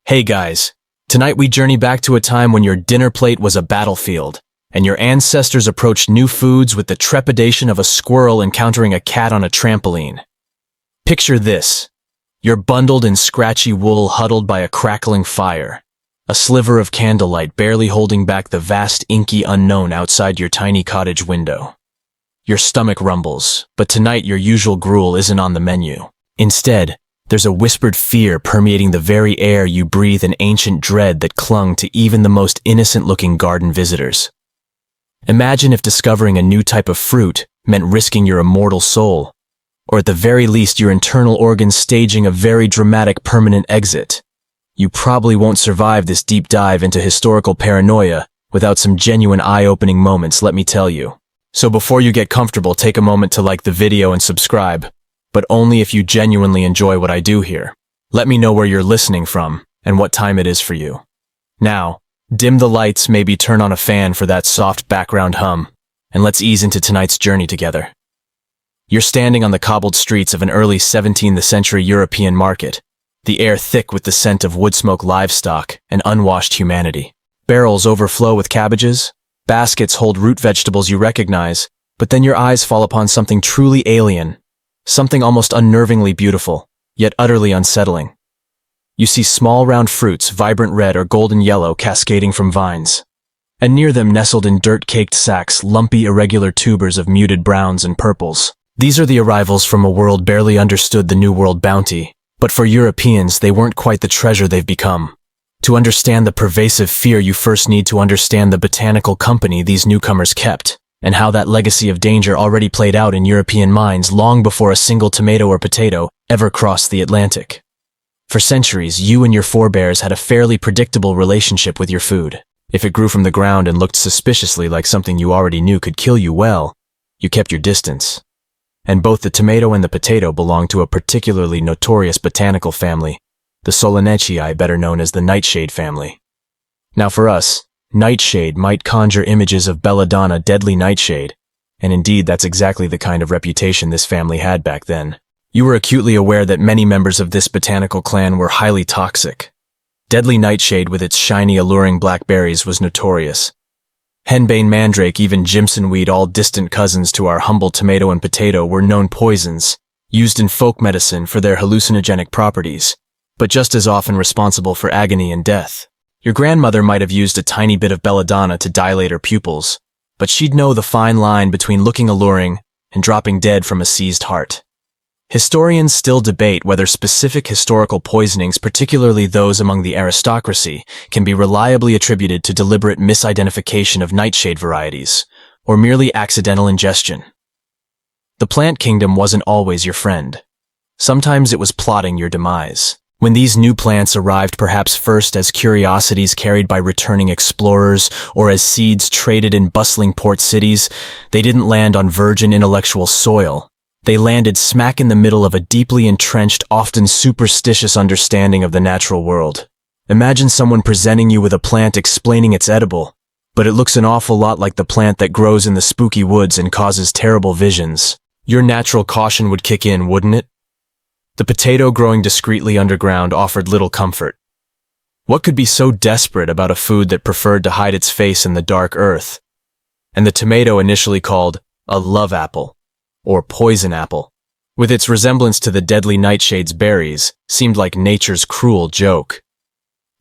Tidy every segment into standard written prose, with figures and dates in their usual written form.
Hey guys, tonight we journey back to a time when your dinner plate was a battlefield, and your ancestors approached new foods with the trepidation of a squirrel encountering a cat on a trampoline. Picture this. You're bundled in scratchy wool huddled by a crackling fire, a sliver of candlelight barely holding back the vast inky unknown outside your tiny cottage window. Your stomach rumbles, but tonight your usual gruel isn't on the menu. Instead, there's a whispered fear permeating the very air you breathe, an ancient dread that clung to even the most innocent-looking garden visitors. Imagine if discovering a new type of fruit meant risking your immortal soul, or at the very least your internal organs staging a very dramatic permanent exit. You probably won't survive this deep dive into historical paranoia without some genuine eye-opening moments, let me tell you. So before you get comfortable, take a moment to like the video and subscribe, but only if you genuinely enjoy what I do here. Let me know where you're listening from and what time it is for you. Now, dim the lights, maybe turn on a fan for that soft background hum, and let's ease into tonight's journey together. You're standing on the cobbled streets of an early 17th century European market, the air thick with the scent of wood-smoked livestock and unwashed humanity. Barrels overflow with cabbages, baskets hold root vegetables you recognize, but then your eyes fall upon something truly alien. Something almost unnervingly beautiful, yet utterly unsettling. You see small round fruits, vibrant red or golden yellow, cascading from vines. And near them, nestled in dirt-caked sacks, lumpy irregular tubers of muted browns and purples. These are the arrivals from a world barely understood the New World bounty, but for Europeans they weren't quite the treasure they've become. To understand the pervasive fear, you first need to understand the botanical company these newcomers kept, and how that legacy of danger already played out in European minds long before a single tomato or potato ever crossed the Atlantic. For centuries, you and your forebears had a fairly predictable relationship with your food. If it grew from the ground and looked suspiciously like something you already knew could kill you, well, you kept your distance. And both the tomato and the potato belonged to a particularly notorious botanical family, the Solanaceae, better known as the nightshade family. Now for us, nightshade might conjure images of belladonna, deadly nightshade, and indeed that's exactly the kind of reputation this family had back then. You were acutely aware that many members of this botanical clan were highly toxic. Deadly nightshade with its shiny, alluring black berries was notorious. Henbane mandrake, even jimsonweed, all distant cousins to our humble tomato and potato, were known poisons, used in folk medicine for their hallucinogenic properties, but just as often responsible for agony and death. Your grandmother might have used a tiny bit of belladonna to dilate her pupils, but she'd know the fine line between looking alluring and dropping dead from a seized heart. Historians still debate whether specific historical poisonings, particularly those among the aristocracy, can be reliably attributed to deliberate misidentification of nightshade varieties, or merely accidental ingestion. The plant kingdom wasn't always your friend. Sometimes it was plotting your demise. When these new plants arrived, perhaps first as curiosities carried by returning explorers or as seeds traded in bustling port cities, they didn't land on virgin intellectual soil. They landed smack in the middle of a deeply entrenched, often superstitious understanding of the natural world. Imagine someone presenting you with a plant explaining it's edible, but it looks an awful lot like the plant that grows in the spooky woods and causes terrible visions. Your natural caution would kick in, wouldn't it? The potato, growing discreetly underground, offered little comfort. What could be so desperate about a food that preferred to hide its face in the dark earth? And the tomato, initially called a love apple, or poison apple, with its resemblance to the deadly nightshade's berries, seemed like nature's cruel joke.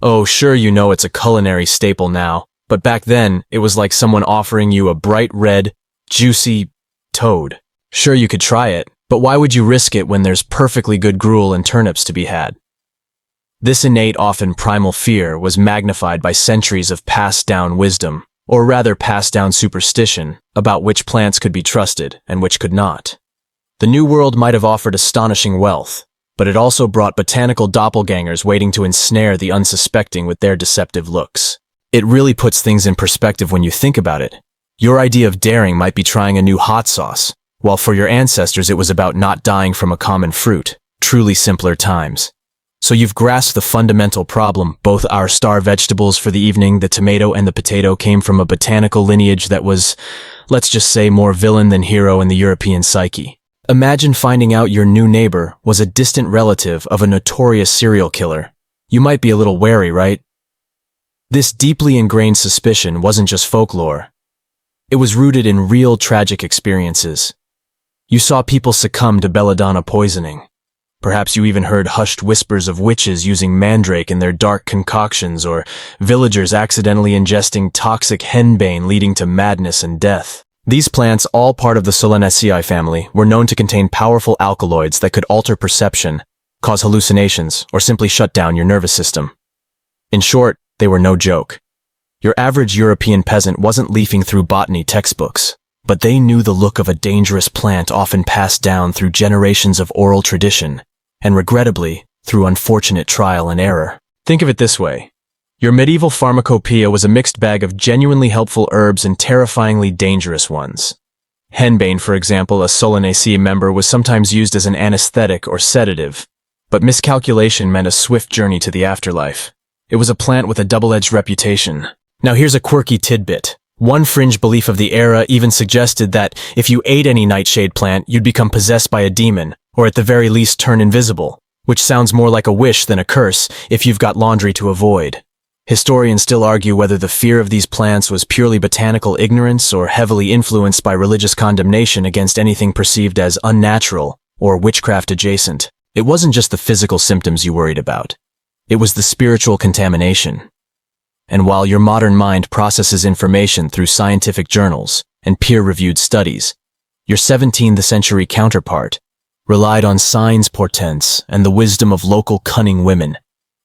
Oh, sure, you know it's a culinary staple now, but back then it was like someone offering you a bright red, juicy toad. Sure, you could try it, but why would you risk it when there's perfectly good gruel and turnips to be had? This innate, often primal fear was magnified by centuries of passed-down wisdom, or rather passed-down superstition, about which plants could be trusted and which could not. The New World might have offered astonishing wealth, but it also brought botanical doppelgangers waiting to ensnare the unsuspecting with their deceptive looks. It really puts things in perspective when you think about it. Your idea of daring might be trying a new hot sauce, while for your ancestors it was about not dying from a common fruit. Truly simpler times. So you've grasped the fundamental problem. Both our star vegetables for the evening, the tomato and the potato, came from a botanical lineage that was, let's just say, more villain than hero in the European psyche. Imagine finding out your new neighbor was a distant relative of a notorious serial killer, You might be a little wary, right? This deeply ingrained suspicion wasn't just folklore. It was rooted in real tragic experiences. You saw people succumb to belladonna poisoning. Perhaps you even heard hushed whispers of witches using mandrake in their dark concoctions, or villagers accidentally ingesting toxic henbane leading to madness and death. These plants, all part of the Solanaceae family, were known to contain powerful alkaloids that could alter perception, cause hallucinations, or simply shut down your nervous system. In short, they were no joke. Your average European peasant wasn't leafing through botany textbooks, but they knew the look of a dangerous plant often passed down through generations of oral tradition, and regrettably, through unfortunate trial and error. Think of it this way. Your medieval pharmacopoeia was a mixed bag of genuinely helpful herbs and terrifyingly dangerous ones. Henbane, for example, a Solanaceae member, was sometimes used as an anesthetic or sedative, but miscalculation meant a swift journey to the afterlife. It was a plant with a double-edged reputation. Now here's a quirky tidbit. One fringe belief of the era even suggested that if you ate any nightshade plant, you'd become possessed by a demon, or at the very least turn invisible, which sounds more like a wish than a curse if you've got laundry to avoid. Historians still argue whether the fear of these plants was purely botanical ignorance or heavily influenced by religious condemnation against anything perceived as unnatural or witchcraft adjacent. It wasn't just the physical symptoms you worried about. It was the spiritual contamination. And while your modern mind processes information through scientific journals and peer-reviewed studies, your 17th century counterpart relied on signs, portents, and the wisdom of local cunning women,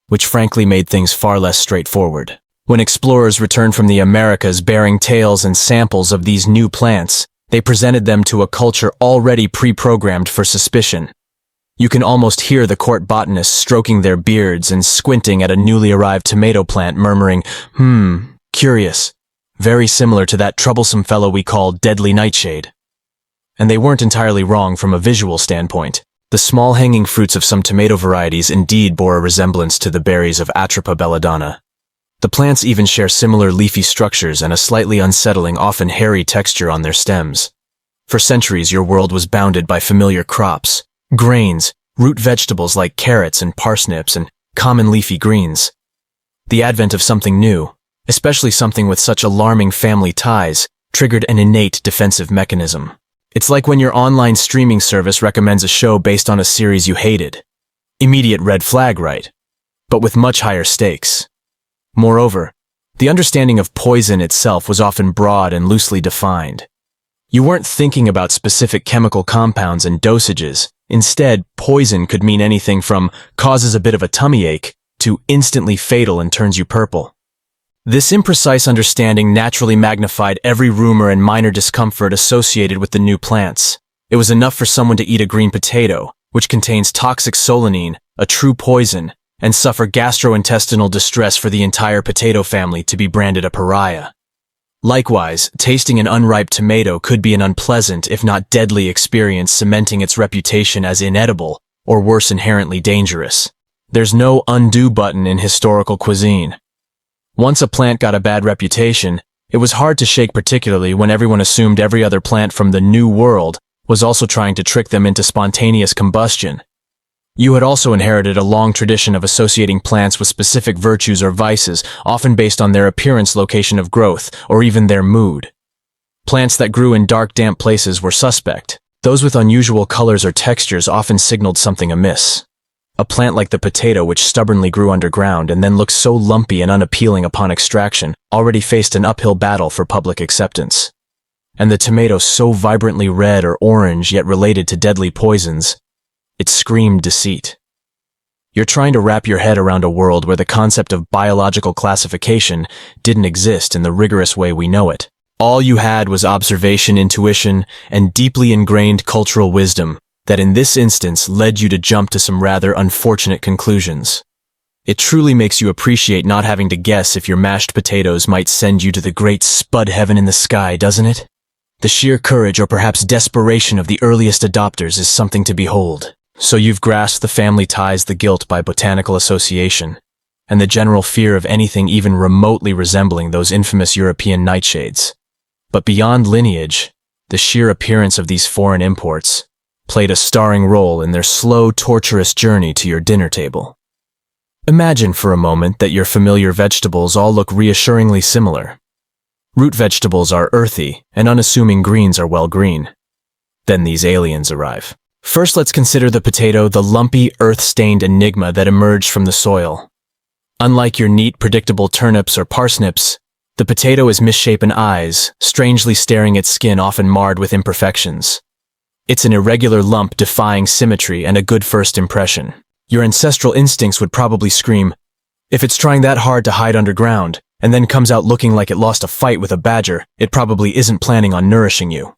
which frankly made things far less straightforward. When explorers returned from the Americas bearing tales and samples of these new plants, they presented them to a culture already pre-programmed for suspicion. You can almost hear the court botanists stroking their beards and squinting at a newly arrived tomato plant, murmuring, curious, very similar to that troublesome fellow we call Deadly Nightshade. And they weren't entirely wrong from a visual standpoint. The small hanging fruits of some tomato varieties indeed bore a resemblance to the berries of Atropa belladonna. The plants even share similar leafy structures and a slightly unsettling, often hairy texture on their stems. For centuries, your world was bounded by familiar crops, grains, root vegetables like carrots and parsnips, and common leafy greens. The advent of something new, especially something with such alarming family ties, triggered an innate defensive mechanism. It's like when your online streaming service recommends a show based on a series you hated. Immediate red flag, right? But with much higher stakes. Moreover, the understanding of poison itself was often broad and loosely defined. You weren't thinking about specific chemical compounds and dosages. Instead, poison could mean anything from causes a bit of a tummy ache to instantly fatal and turns you purple. This imprecise understanding naturally magnified every rumor and minor discomfort associated with the new plants. It was enough for someone to eat a green potato, which contains toxic solanine, a true poison, and suffer gastrointestinal distress for the entire potato family to be branded a pariah. Likewise, tasting an unripe tomato could be an unpleasant, if not deadly experience, cementing its reputation as inedible, or worse, inherently dangerous. There's no undo button in historical cuisine. Once a plant got a bad reputation, it was hard to shake, particularly when everyone assumed every other plant from the New World was also trying to trick them into spontaneous combustion. You had also inherited a long tradition of associating plants with specific virtues or vices, often based on their appearance, location of growth, or even their mood. Plants that grew in dark, damp places were suspect. Those with unusual colors or textures often signaled something amiss. A plant like the potato, which stubbornly grew underground and then looked so lumpy and unappealing upon extraction, already faced an uphill battle for public acceptance. And the tomato, so vibrantly red or orange yet related to deadly poisons, it screamed deceit. You're trying to wrap your head around a world where the concept of biological classification didn't exist in the rigorous way we know it. All you had was observation, intuition, and deeply ingrained cultural wisdom that in this instance led you to jump to some rather unfortunate conclusions. It truly makes you appreciate not having to guess if your mashed potatoes might send you to the great spud heaven in the sky, doesn't it? The sheer courage or perhaps desperation of the earliest adopters is something to behold. So you've grasped the family ties, the guilt by botanical association, and the general fear of anything even remotely resembling those infamous European nightshades. But beyond lineage, the sheer appearance of these foreign imports played a starring role in their slow, torturous journey to your dinner table. Imagine for a moment that your familiar vegetables all look reassuringly similar. Root vegetables are earthy, and unassuming greens are well green. Then these aliens arrive. First, let's consider the potato, the lumpy, earth-stained enigma that emerged from the soil. Unlike your neat, predictable turnips or parsnips, the potato has misshapen eyes, strangely staring at skin often marred with imperfections. It's an irregular lump defying symmetry and a good first impression. Your ancestral instincts would probably scream, if it's trying that hard to hide underground, and then comes out looking like it lost a fight with a badger, it probably isn't planning on nourishing you.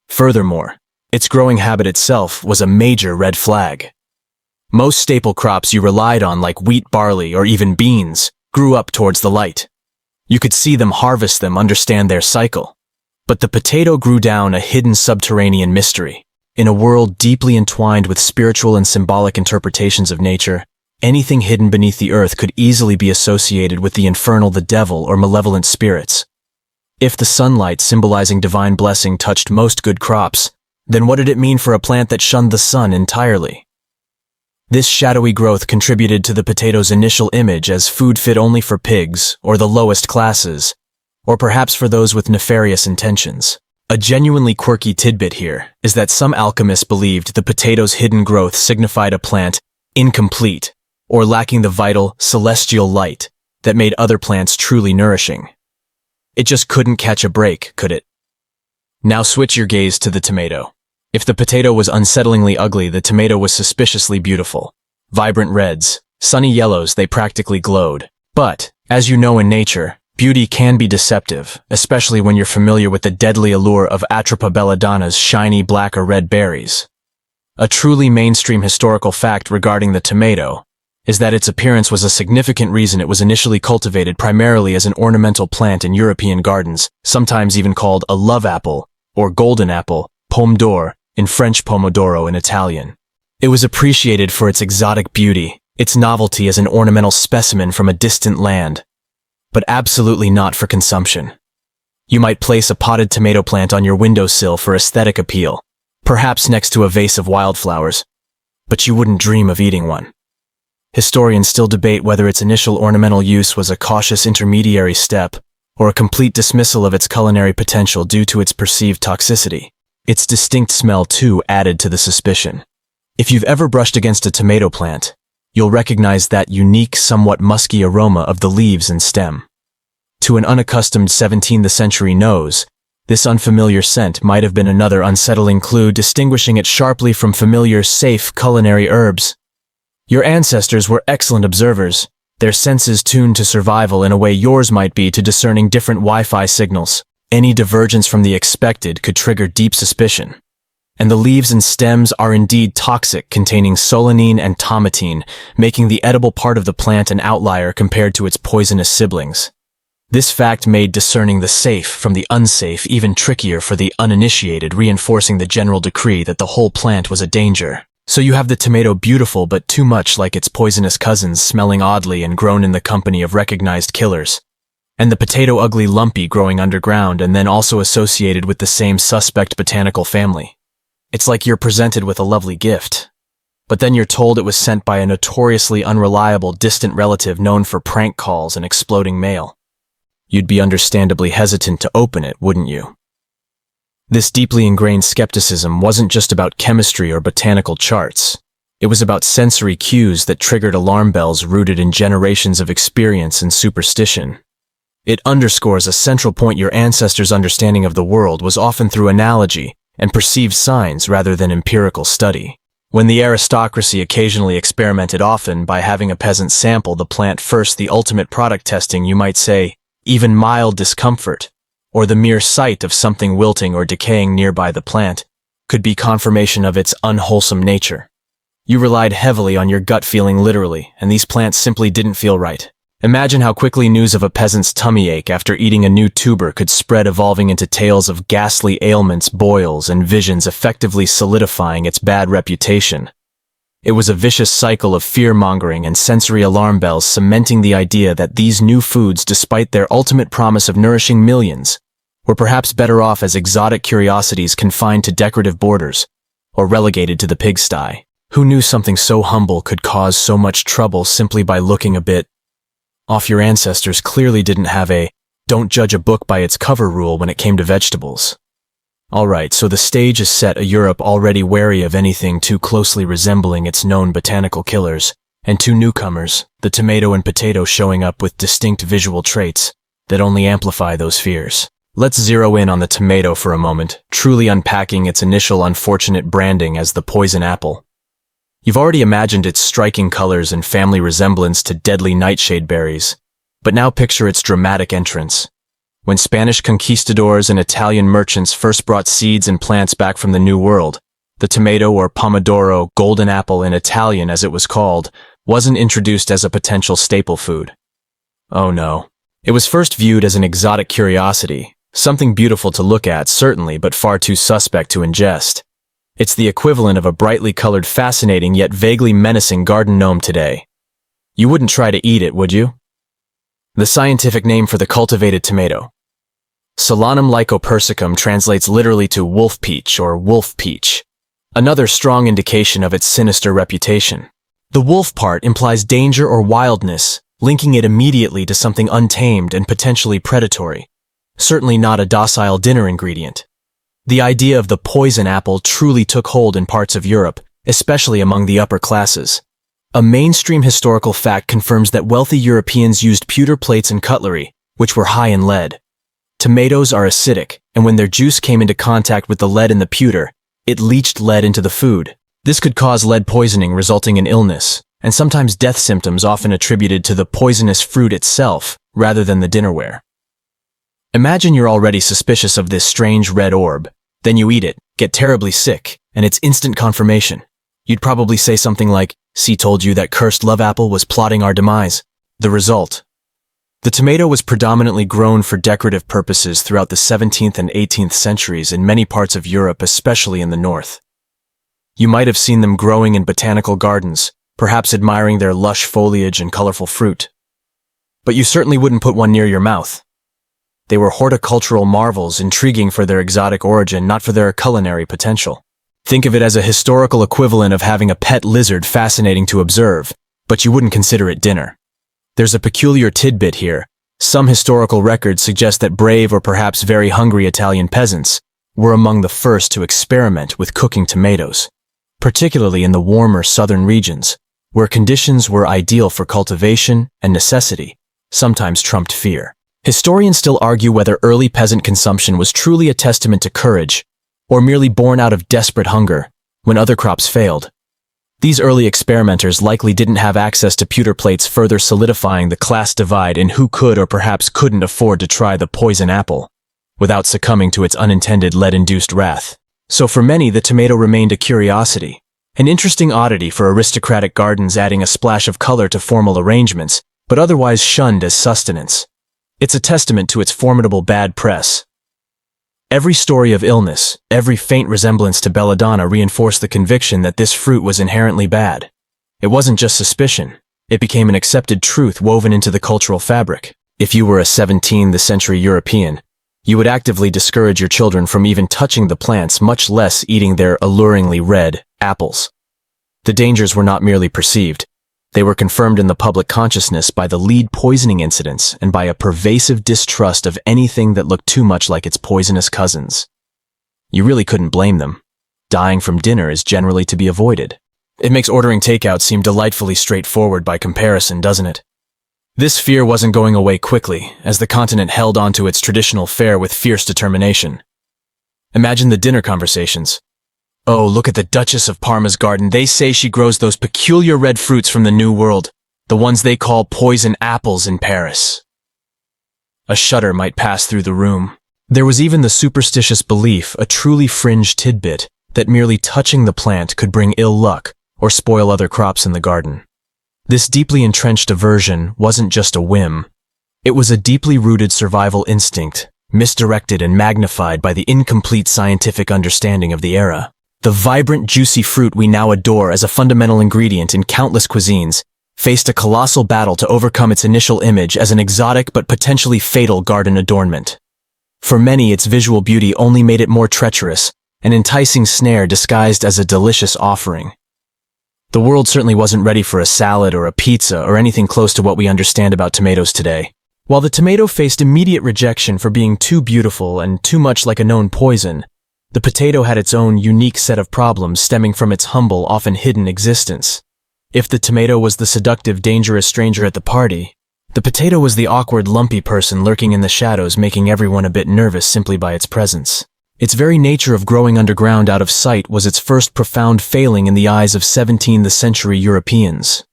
Furthermore, its growing habit itself was a major red flag. Most staple crops you relied on, like wheat, barley, or even beans, grew up towards the light. You could see them, harvest them, understand their cycle. But the potato grew down a hidden subterranean mystery. In a world deeply entwined with spiritual and symbolic interpretations of nature, anything hidden beneath the earth could easily be associated with the infernal, the devil, or malevolent spirits. If the sunlight symbolizing divine blessing touched most good crops, then what did it mean for a plant that shunned the sun entirely? This shadowy growth contributed to the potato's initial image as food fit only for pigs or the lowest classes, or perhaps for those with nefarious intentions. A genuinely quirky tidbit here is that some alchemists believed the potato's hidden growth signified a plant incomplete or lacking the vital, celestial light that made other plants truly nourishing. It just couldn't catch a break, could it? Now switch your gaze to the tomato. If the potato was unsettlingly ugly, the tomato was suspiciously beautiful. Vibrant reds, sunny yellows, they practically glowed. But, as you know in nature, beauty can be deceptive, especially when you're familiar with the deadly allure of Atropa belladonna's shiny black or red berries. A truly mainstream historical fact regarding the tomato is that its appearance was a significant reason it was initially cultivated primarily as an ornamental plant in European gardens, sometimes even called a love apple, or golden apple, pomme d'or, in French pomodoro in Italian. It was appreciated for its exotic beauty, its novelty as an ornamental specimen from a distant land, but absolutely not for consumption. You might place a potted tomato plant on your windowsill for aesthetic appeal, perhaps next to a vase of wildflowers, but you wouldn't dream of eating one. Historians still debate whether its initial ornamental use was a cautious intermediary step or a complete dismissal of its culinary potential due to its perceived toxicity. Its distinct smell, too, added to the suspicion. If you've ever brushed against a tomato plant, you'll recognize that unique, somewhat musky aroma of the leaves and stem. To an unaccustomed 17th century nose, this unfamiliar scent might have been another unsettling clue distinguishing it sharply from familiar, safe culinary herbs. Your ancestors were excellent observers, their senses tuned to survival in a way yours might be to discerning different Wi-Fi signals. Any divergence from the expected could trigger deep suspicion. And the leaves and stems are indeed toxic, containing solanine and tomatine, making the edible part of the plant an outlier compared to its poisonous siblings. This fact made discerning the safe from the unsafe even trickier for the uninitiated, reinforcing the general decree that the whole plant was a danger. So you have the tomato beautiful but too much like its poisonous cousins, smelling oddly and grown in the company of recognized killers. And the potato ugly, lumpy, growing underground and then also associated with the same suspect botanical family. It's like you're presented with a lovely gift, but then you're told it was sent by a notoriously unreliable distant relative known for prank calls and exploding mail. You'd be understandably hesitant to open it, wouldn't you? This deeply ingrained skepticism wasn't just about chemistry or botanical charts. It was about sensory cues that triggered alarm bells rooted in generations of experience and superstition. It underscores a central point: your ancestors' understanding of the world was often through analogy and perceived signs rather than empirical study. When the aristocracy occasionally experimented, often by having a peasant sample the plant first, the ultimate product testing, you might say, even mild discomfort, or the mere sight of something wilting or decaying nearby the plant, could be confirmation of its unwholesome nature. You relied heavily on your gut feeling, literally, and these plants simply didn't feel right. Imagine how quickly news of a peasant's tummy ache after eating a new tuber could spread, evolving into tales of ghastly ailments, boils, and visions, effectively solidifying its bad reputation. It was a vicious cycle of fear-mongering and sensory alarm bells, cementing the idea that these new foods, despite their ultimate promise of nourishing millions, were perhaps better off as exotic curiosities confined to decorative borders or relegated to the pigsty. Who knew something so humble could cause so much trouble simply by looking a bit off? Your ancestors clearly didn't have a "don't judge a book by its cover" rule when it came to vegetables. Alright, so the stage is set, a Europe already wary of anything too closely resembling its known botanical killers, and two newcomers, the tomato and potato, showing up with distinct visual traits that only amplify those fears. Let's zero in on the tomato for a moment, truly unpacking its initial unfortunate branding as the poison apple. You've already imagined its striking colors and family resemblance to deadly nightshade berries, but now picture its dramatic entrance. When Spanish conquistadors and Italian merchants first brought seeds and plants back from the New World, the tomato, or pomodoro, golden apple in Italian as it was called, wasn't introduced as a potential staple food. Oh no. It was first viewed as an exotic curiosity, something beautiful to look at, certainly, but far too suspect to ingest. It's the equivalent of a brightly colored, fascinating yet vaguely menacing garden gnome today. You wouldn't try to eat it, would you? The scientific name for the cultivated tomato, Solanum lycopersicum, translates literally to wolf peach or wolf peach, another strong indication of its sinister reputation. The wolf part implies danger or wildness, linking it immediately to something untamed and potentially predatory. Certainly not a docile dinner ingredient. The idea of the poison apple truly took hold in parts of Europe, especially among the upper classes. A mainstream historical fact confirms that wealthy Europeans used pewter plates and cutlery, which were high in lead. Tomatoes are acidic, and when their juice came into contact with the lead in the pewter, it leached lead into the food. This could cause lead poisoning, resulting in illness, and sometimes death symptoms often attributed to the poisonous fruit itself rather than the dinnerware. Imagine you're already suspicious of this strange red orb, then you eat it, get terribly sick, and it's instant confirmation. You'd probably say something like, "See, told you that cursed love apple was plotting our demise." The result: the tomato was predominantly grown for decorative purposes throughout the 17th and 18th centuries in many parts of Europe, especially in the north. You might have seen them growing in botanical gardens, perhaps admiring their lush foliage and colorful fruit. But you certainly wouldn't put one near your mouth. They were horticultural marvels, intriguing for their exotic origin, not for their culinary potential. Think of it as a historical equivalent of having a pet lizard, fascinating to observe, but you wouldn't consider it dinner. There's a peculiar tidbit here. Some historical records suggest that brave or perhaps very hungry Italian peasants were among the first to experiment with cooking tomatoes, particularly in the warmer southern regions, where conditions were ideal for cultivation and necessity sometimes trumped fear. Historians still argue whether early peasant consumption was truly a testament to courage, or merely born out of desperate hunger when other crops failed. These early experimenters likely didn't have access to pewter plates, further solidifying the class divide in who could or perhaps couldn't afford to try the poison apple without succumbing to its unintended lead-induced wrath. So for many, the tomato remained a curiosity, an interesting oddity for aristocratic gardens, adding a splash of color to formal arrangements, but otherwise shunned as sustenance. It's a testament to its formidable bad press. Every story of illness, every faint resemblance to belladonna reinforced the conviction that this fruit was inherently bad. It wasn't just suspicion. It became an accepted truth woven into the cultural fabric. If you were a 17th century European, you would actively discourage your children from even touching the plants, much less eating their alluringly red apples. The dangers were not merely perceived. They were confirmed in the public consciousness by the lead poisoning incidents and by a pervasive distrust of anything that looked too much like its poisonous cousins. You really couldn't blame them. Dying from dinner is generally to be avoided. It makes ordering takeout seem delightfully straightforward by comparison, doesn't it? This fear wasn't going away quickly, as the continent held on to its traditional fare with fierce determination. Imagine the dinner conversations. "Oh, look at the Duchess of Parma's garden. They say she grows those peculiar red fruits from the New World, the ones they call poison apples in Paris." A shudder might pass through the room. There was even the superstitious belief, a truly fringe tidbit, that merely touching the plant could bring ill luck or spoil other crops in the garden. This deeply entrenched aversion wasn't just a whim. It was a deeply rooted survival instinct, misdirected and magnified by the incomplete scientific understanding of the era. The vibrant, juicy fruit we now adore as a fundamental ingredient in countless cuisines faced a colossal battle to overcome its initial image as an exotic but potentially fatal garden adornment. For many, its visual beauty only made it more treacherous, an enticing snare disguised as a delicious offering. The world certainly wasn't ready for a salad or a pizza or anything close to what we understand about tomatoes today. While the tomato faced immediate rejection for being too beautiful and too much like a known poison, the potato had its own unique set of problems stemming from its humble, often hidden existence. If the tomato was the seductive, dangerous stranger at the party, the potato was the awkward, lumpy person lurking in the shadows, making everyone a bit nervous simply by its presence. Its very nature of growing underground out of sight was its first profound failing in the eyes of 17th century Europeans.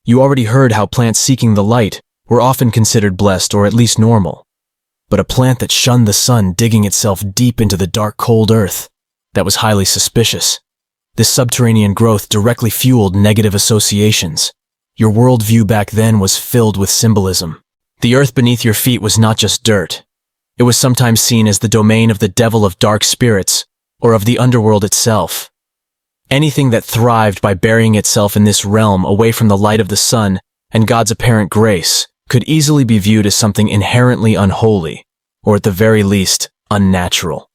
You already heard how plants seeking the light were often considered blessed or at least normal. But a plant that shunned the sun, digging itself deep into the dark, cold earth, that was highly suspicious. This subterranean growth directly fueled negative associations. Your worldview back then was filled with symbolism. The earth beneath your feet was not just dirt. It was sometimes seen as the domain of the devil, of dark spirits, or of the underworld itself. Anything that thrived by burying itself in this realm away from the light of the sun and God's apparent grace could easily be viewed as something inherently unholy, or at the very least, unnatural.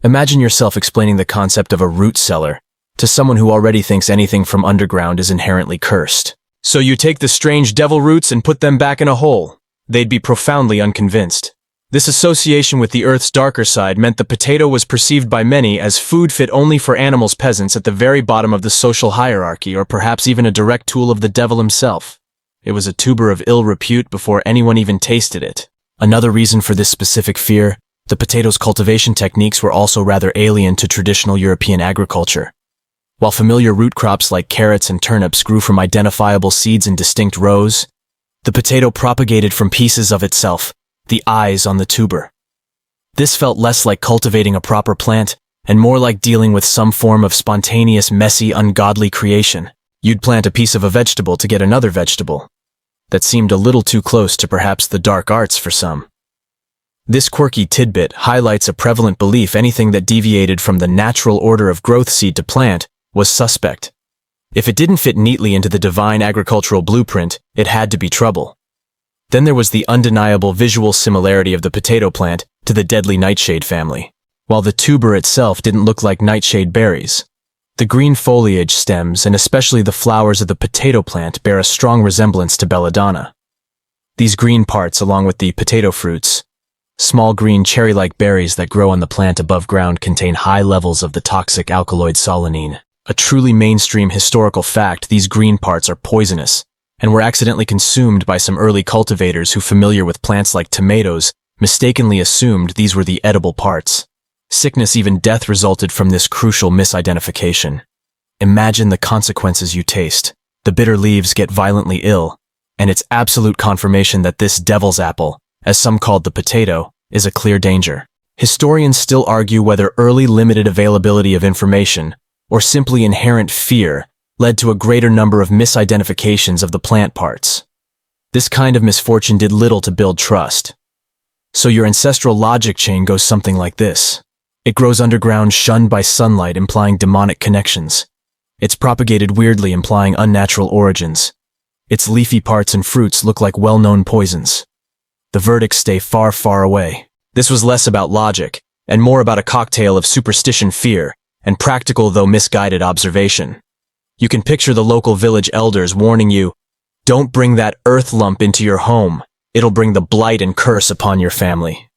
Imagine yourself explaining the concept of a root cellar to someone who already thinks anything from underground is inherently cursed. So you take the strange devil roots and put them back in a hole. They'd be profoundly unconvinced. This association with the earth's darker side meant the potato was perceived by many as food fit only for animals, peasants at the very bottom of the social hierarchy, or perhaps even a direct tool of the devil himself. It was a tuber of ill repute before anyone even tasted it. Another reason for this specific fear, the potato's cultivation techniques were also rather alien to traditional European agriculture. While familiar root crops like carrots and turnips grew from identifiable seeds in distinct rows, the potato propagated from pieces of itself, the eyes on the tuber. This felt less like cultivating a proper plant and more like dealing with some form of spontaneous, messy, ungodly creation. You'd plant a piece of a vegetable to get another vegetable. That seemed a little too close to perhaps the dark arts for some. This quirky tidbit highlights a prevalent belief: anything that deviated from the natural order of growth, seed to plant, was suspect. If it didn't fit neatly into the divine agricultural blueprint, it had to be trouble. Then there was the undeniable visual similarity of the potato plant to the deadly nightshade family. While the tuber itself didn't look like nightshade berries, the green foliage, stems, and especially the flowers of the potato plant bear a strong resemblance to belladonna. These green parts, along with the potato fruits, small green cherry-like berries that grow on the plant above ground, contain high levels of the toxic alkaloid solanine. A truly mainstream historical fact, these green parts are poisonous and were accidentally consumed by some early cultivators who, familiar with plants like tomatoes, mistakenly assumed these were the edible parts. Sickness, even death, resulted from this crucial misidentification. Imagine the consequences you taste. The bitter leaves get violently ill, and it's absolute confirmation that this devil's apple, as some called the potato, is a clear danger. Historians still argue whether early limited availability of information or simply inherent fear led to a greater number of misidentifications of the plant parts. This kind of misfortune did little to build trust. So your ancestral logic chain goes something like this. It grows underground, shunned by sunlight, implying demonic connections. It's propagated weirdly, implying unnatural origins. Its leafy parts and fruits look like well-known poisons. The verdicts stay far, far away. This was less about logic, and more about a cocktail of superstition, fear, and practical though misguided observation. You can picture the local village elders warning you, "Don't bring that earth lump into your home. It'll bring the blight and curse upon your family."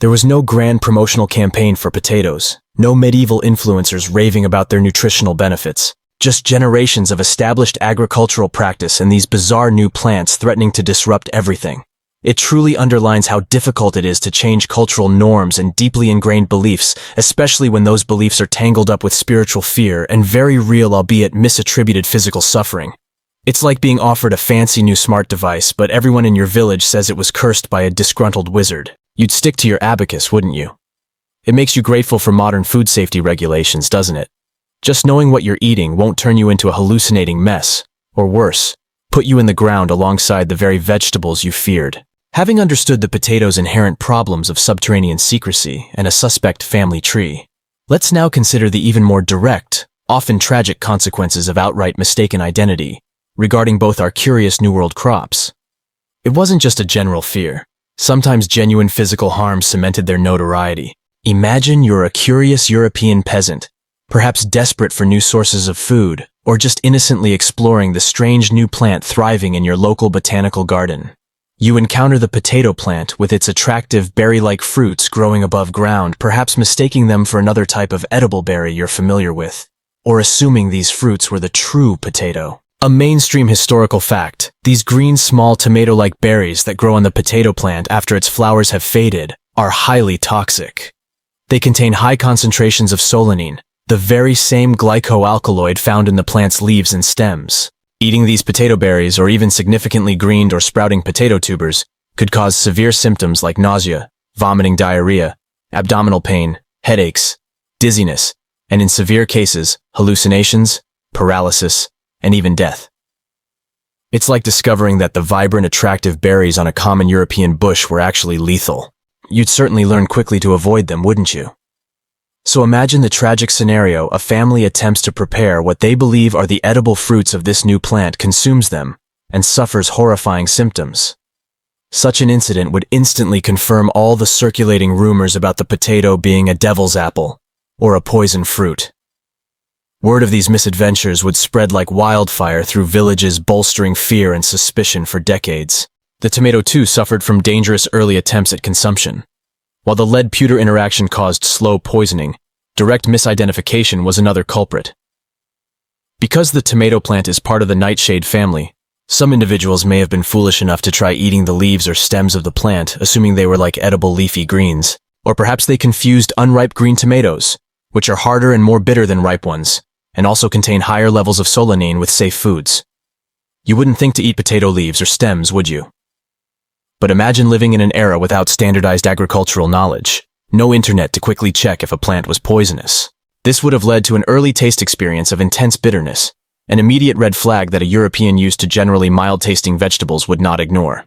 There was no grand promotional campaign for potatoes, no medieval influencers raving about their nutritional benefits, just generations of established agricultural practice and these bizarre new plants threatening to disrupt everything. It truly underlines how difficult it is to change cultural norms and deeply ingrained beliefs, especially when those beliefs are tangled up with spiritual fear and very real, albeit misattributed, physical suffering. It's like being offered a fancy new smart device, but everyone in your village says it was cursed by a disgruntled wizard. You'd stick to your abacus, wouldn't you? It makes you grateful for modern food safety regulations, doesn't it? Just knowing what you're eating won't turn you into a hallucinating mess, or worse, put you in the ground alongside the very vegetables you feared. Having understood the potato's inherent problems of subterranean secrecy and a suspect family tree, let's now consider the even more direct, often tragic consequences of outright mistaken identity regarding both our curious New World crops. It wasn't just a general fear. Sometimes genuine physical harm cemented their notoriety. Imagine you're a curious European peasant, perhaps desperate for new sources of food, or just innocently exploring the strange new plant thriving in your local botanical garden. You encounter the potato plant with its attractive berry-like fruits growing above ground, perhaps mistaking them for another type of edible berry you're familiar with, or assuming these fruits were the true potato. A mainstream historical fact, these green small tomato-like berries that grow on the potato plant after its flowers have faded are highly toxic. They contain high concentrations of solanine, the very same glycoalkaloid found in the plant's leaves and stems. Eating these potato berries, or even significantly greened or sprouting potato tubers, could cause severe symptoms like nausea, vomiting, diarrhea, abdominal pain, headaches, dizziness, and in severe cases, hallucinations, paralysis, and even death. It's like discovering that the vibrant, attractive berries on a common European bush were actually lethal. You'd certainly learn quickly to avoid them, wouldn't you? So imagine the tragic scenario: a family attempts to prepare what they believe are the edible fruits of this new plant, consumes them, and suffers horrifying symptoms. Such an incident would instantly confirm all the circulating rumors about the potato being a devil's apple, or a poison fruit. Word of these misadventures would spread like wildfire through villages, bolstering fear and suspicion for decades. The tomato too suffered from dangerous early attempts at consumption. While the lead-pewter interaction caused slow poisoning, direct misidentification was another culprit. Because the tomato plant is part of the nightshade family, some individuals may have been foolish enough to try eating the leaves or stems of the plant, assuming they were like edible leafy greens. Or perhaps they confused unripe green tomatoes, which are harder and more bitter than ripe ones, and also contain higher levels of solanine, with safe foods. You wouldn't think to eat potato leaves or stems, would you? But imagine living in an era without standardized agricultural knowledge, no internet to quickly check if a plant was poisonous. This would have led to an early taste experience of intense bitterness, an immediate red flag that a European used to generally mild-tasting vegetables would not ignore.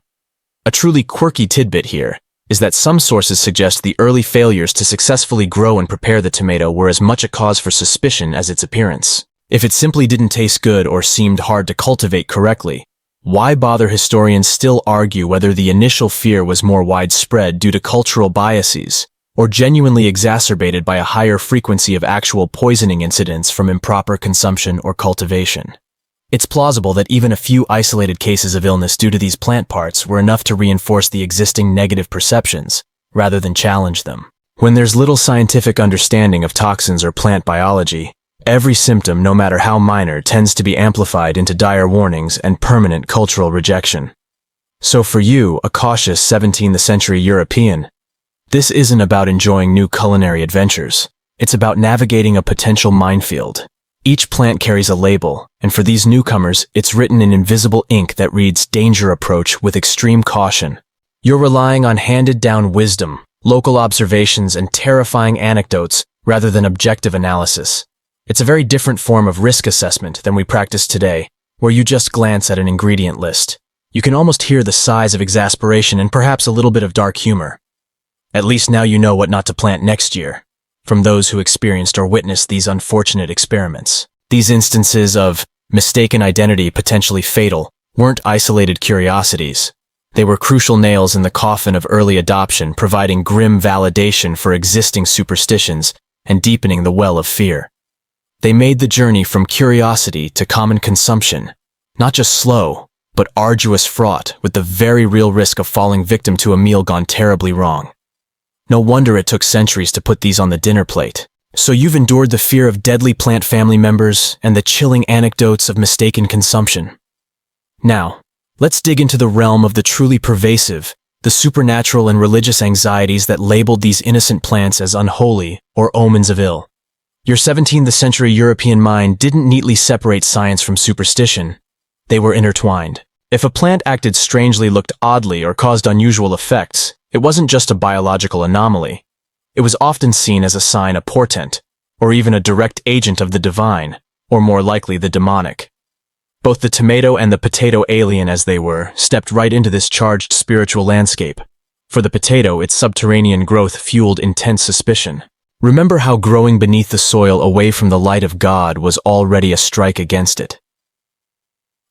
A truly quirky tidbit here is that some sources suggest the early failures to successfully grow and prepare the tomato were as much a cause for suspicion as its appearance. If it simply didn't taste good or seemed hard to cultivate correctly, why bother? Historians still argue whether the initial fear was more widespread due to cultural biases, or genuinely exacerbated by a higher frequency of actual poisoning incidents from improper consumption or cultivation. It's plausible that even a few isolated cases of illness due to these plant parts were enough to reinforce the existing negative perceptions, rather than challenge them. When there's little scientific understanding of toxins or plant biology, every symptom, no matter how minor, tends to be amplified into dire warnings and permanent cultural rejection. So for you, a cautious 17th century European, this isn't about enjoying new culinary adventures. It's about navigating a potential minefield. Each plant carries a label, and for these newcomers, it's written in invisible ink that reads "Danger Approach with extreme caution." You're relying on handed-down wisdom, local observations, and terrifying anecdotes rather than objective analysis. It's a very different form of risk assessment than we practice today, where you just glance at an ingredient list. You can almost hear the sighs of exasperation and perhaps a little bit of dark humor. At least now you know what not to plant next year, from those who experienced or witnessed these unfortunate experiments. These instances of mistaken identity, potentially fatal, weren't isolated curiosities. They were crucial nails in the coffin of early adoption, providing grim validation for existing superstitions and deepening the well of fear. They made the journey from curiosity to common consumption, not just slow, but arduous, fraught with the very real risk of falling victim to a meal gone terribly wrong. No wonder it took centuries to put these on the dinner plate. So you've endured the fear of deadly plant family members and the chilling anecdotes of mistaken consumption. Now, let's dig into the realm of the truly pervasive, the supernatural and religious anxieties that labeled these innocent plants as unholy or omens of ill. Your 17th century European mind didn't neatly separate science from superstition. They were intertwined. If a plant acted strangely, looked oddly, or caused unusual effects, it wasn't just a biological anomaly. It was often seen as a sign, a portent, or even a direct agent of the divine, or more likely the demonic. Both the tomato and the potato, alien as they were, stepped right into this charged spiritual landscape. For the potato, its subterranean growth fueled intense suspicion. Remember how growing beneath the soil away from the light of God was already a strike against it.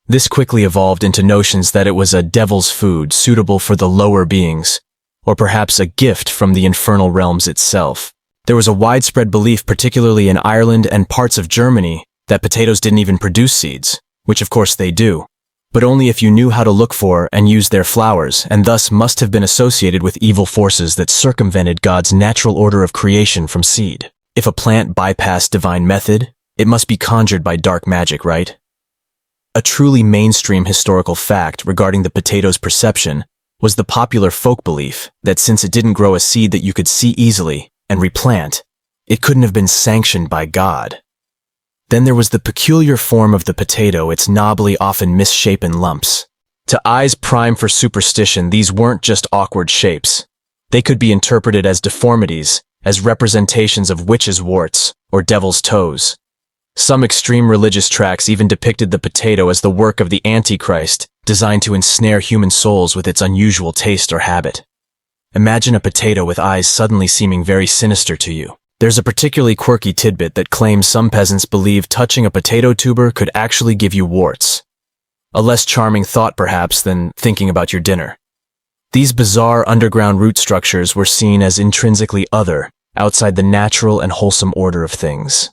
This quickly evolved into notions that it was a devil's food suitable for the lower beings, or perhaps a gift from the infernal realms itself. There was a widespread belief, particularly in Ireland and parts of Germany, that potatoes didn't even produce seeds, which of course they do, but only if you knew how to look for and use their flowers, and thus must have been associated with evil forces that circumvented God's natural order of creation from seed. If a plant bypassed divine method, it must be conjured by dark magic, right? A truly mainstream historical fact regarding the potato's perception was the popular folk belief that since it didn't grow a seed that you could see easily and replant, it couldn't have been sanctioned by God. Then there was the peculiar form of the potato, its knobbly, often misshapen lumps. To eyes prime for superstition, these weren't just awkward shapes. They could be interpreted as deformities, as representations of witches' warts or devil's toes. Some extreme religious tracts even depicted the potato as the work of the Antichrist, designed to ensnare human souls with its unusual taste or habit. Imagine a potato with eyes suddenly seeming very sinister to you. There's a particularly quirky tidbit that claims some peasants believe touching a potato tuber could actually give you warts. A less charming thought, perhaps, than thinking about your dinner. These bizarre underground root structures were seen as intrinsically other, outside the natural and wholesome order of things.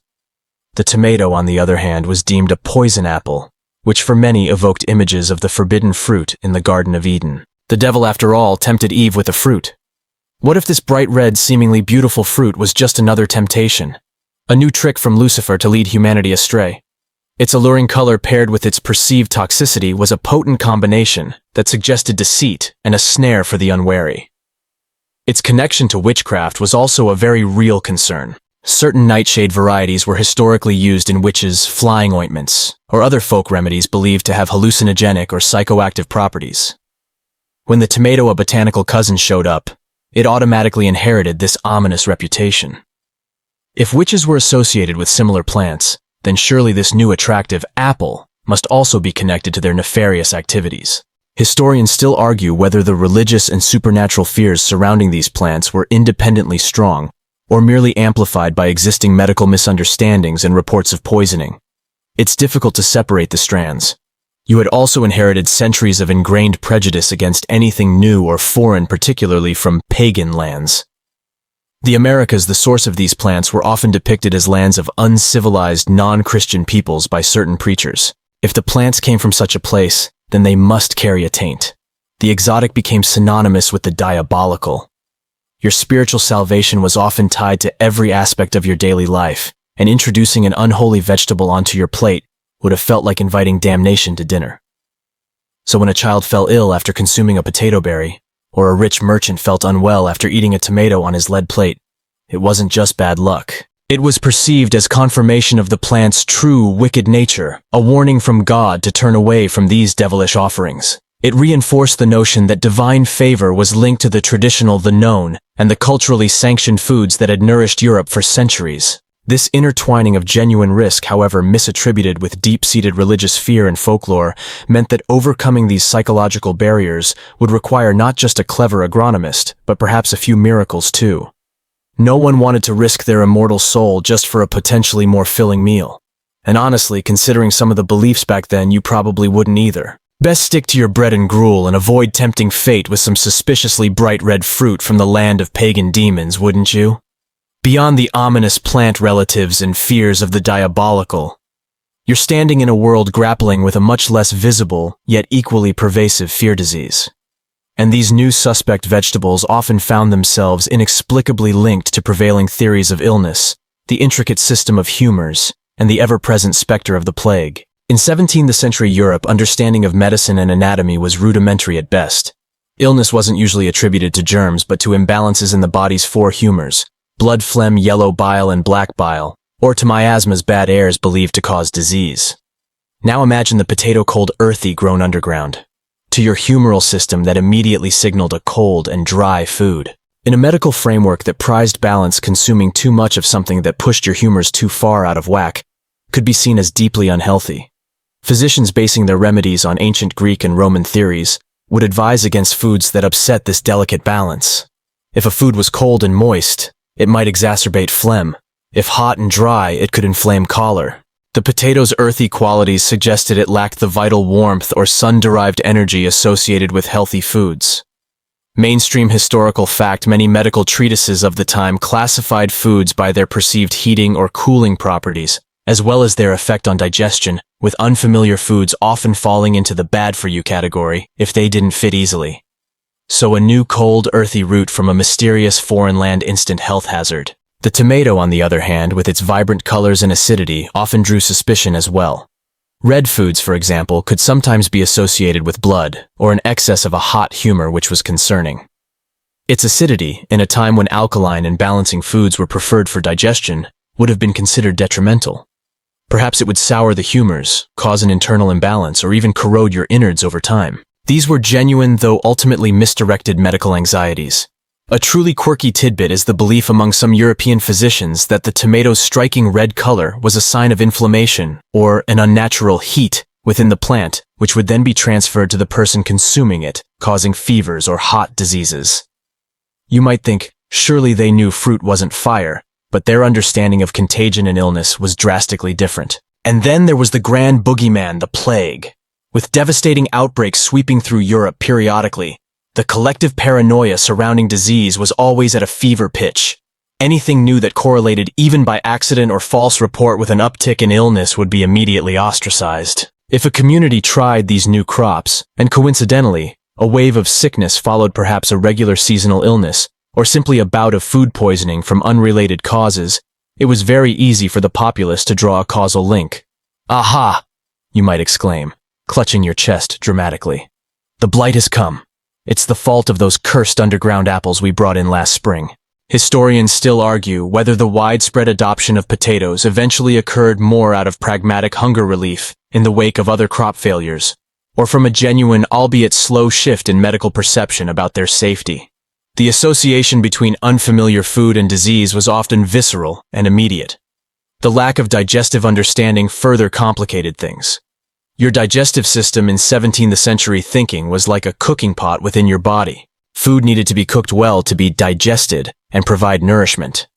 The tomato, on the other hand, was deemed a poison apple, which for many evoked images of the forbidden fruit in the Garden of Eden. The devil, after all, tempted Eve with a fruit. What if this bright red, seemingly beautiful fruit was just another temptation? A new trick from Lucifer to lead humanity astray? Its alluring color paired with its perceived toxicity was a potent combination that suggested deceit and a snare for the unwary. Its connection to witchcraft was also a very real concern. Certain nightshade varieties were historically used in witches' flying ointments or other folk remedies believed to have hallucinogenic or psychoactive properties. When the tomato, a botanical cousin, showed up, it automatically inherited this ominous reputation. If witches were associated with similar plants, then surely this new attractive apple must also be connected to their nefarious activities. Historians still argue whether the religious and supernatural fears surrounding these plants were independently strong or merely amplified by existing medical misunderstandings and reports of poisoning. It's difficult to separate the strands. You had also inherited centuries of ingrained prejudice against anything new or foreign, particularly from pagan lands. The Americas, the source of these plants, were often depicted as lands of uncivilized, non-Christian peoples by certain preachers. If the plants came from such a place, then they must carry a taint. The exotic became synonymous with the diabolical. Your spiritual salvation was often tied to every aspect of your daily life, and introducing an unholy vegetable onto your plate would have felt like inviting damnation to dinner. So when a child fell ill after consuming a potato berry, or a rich merchant felt unwell after eating a tomato on his lead plate, it wasn't just bad luck. It was perceived as confirmation of the plant's true wicked nature, a warning from God to turn away from these devilish offerings. It reinforced the notion that divine favor was linked to the traditional, the known, and the culturally sanctioned foods that had nourished Europe for centuries. This intertwining of genuine risk, however misattributed with deep-seated religious fear and folklore, meant that overcoming these psychological barriers would require not just a clever agronomist, but perhaps a few miracles too. No one wanted to risk their immortal soul just for a potentially more filling meal. And honestly, considering some of the beliefs back then, you probably wouldn't either. Best stick to your bread and gruel and avoid tempting fate with some suspiciously bright red fruit from the land of pagan demons, wouldn't you? Beyond the ominous plant relatives and fears of the diabolical, you're standing in a world grappling with a much less visible, yet equally pervasive fear disease. And these new suspect vegetables often found themselves inexplicably linked to prevailing theories of illness, the intricate system of humors, and the ever-present specter of the plague. In 17th century Europe, understanding of medicine and anatomy was rudimentary at best. Illness wasn't usually attributed to germs, but to imbalances in the body's four humors: blood, phlegm, yellow bile, and black bile, or to miasmas, bad airs believed to cause disease. Now imagine the potato cold earthy grown underground, to your humoral system that immediately signaled a cold and dry food. In a medical framework that prized balance, consuming too much of something that pushed your humors too far out of whack could be seen as deeply unhealthy. Physicians, basing their remedies on ancient Greek and Roman theories, would advise against foods that upset this delicate balance. If a food was cold and moist, it might exacerbate phlegm. If hot and dry, it could inflame choler. The potato's earthy qualities suggested it lacked the vital warmth or sun-derived energy associated with healthy foods. Mainstream historical fact: many medical treatises of the time classified foods by their perceived heating or cooling properties, as well as their effect on digestion, with unfamiliar foods often falling into the bad-for-you category if they didn't fit easily. So a new cold, earthy root from a mysterious foreign land instant health hazard. The tomato, on the other hand, with its vibrant colors and acidity, often drew suspicion as well. Red foods, for example, could sometimes be associated with blood, or an excess of a hot humor, which was concerning. Its acidity, in a time when alkaline and balancing foods were preferred for digestion, would have been considered detrimental. Perhaps it would sour the humors, cause an internal imbalance, or even corrode your innards over time. These were genuine, though ultimately misdirected, medical anxieties. A truly quirky tidbit is the belief among some European physicians that the tomato's striking red color was a sign of inflammation or an unnatural heat within the plant, which would then be transferred to the person consuming it, causing fevers or hot diseases. You might think, surely they knew fruit wasn't fire, but their understanding of contagion and illness was drastically different. And then there was the grand boogeyman, the plague. With devastating outbreaks sweeping through Europe periodically, the collective paranoia surrounding disease was always at a fever pitch. Anything new that correlated even by accident or false report with an uptick in illness would be immediately ostracized. If a community tried these new crops, and coincidentally, a wave of sickness followed perhaps a regular seasonal illness, or simply a bout of food poisoning from unrelated causes, it was very easy for the populace to draw a causal link. Aha! You might exclaim, clutching your chest dramatically. The blight has come. It's the fault of those cursed underground apples we brought in last spring. Historians still argue whether the widespread adoption of potatoes eventually occurred more out of pragmatic hunger relief in the wake of other crop failures, or from a genuine, albeit slow shift in medical perception about their safety. The association between unfamiliar food and disease was often visceral and immediate. The lack of digestive understanding further complicated things. Your digestive system in 17th century thinking was like a cooking pot within your body. Food needed to be cooked well to be digested and provide nourishment.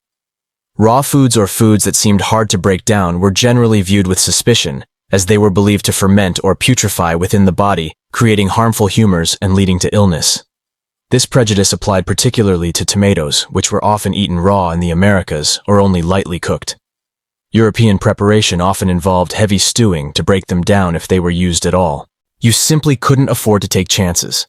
Raw foods or foods that seemed hard to break down were generally viewed with suspicion, as they were believed to ferment or putrefy within the body, creating harmful humors and leading to illness. This prejudice applied particularly to tomatoes, which were often eaten raw in the Americas or only lightly cooked. European preparation often involved heavy stewing to break them down if they were used at all. You simply couldn't afford to take chances.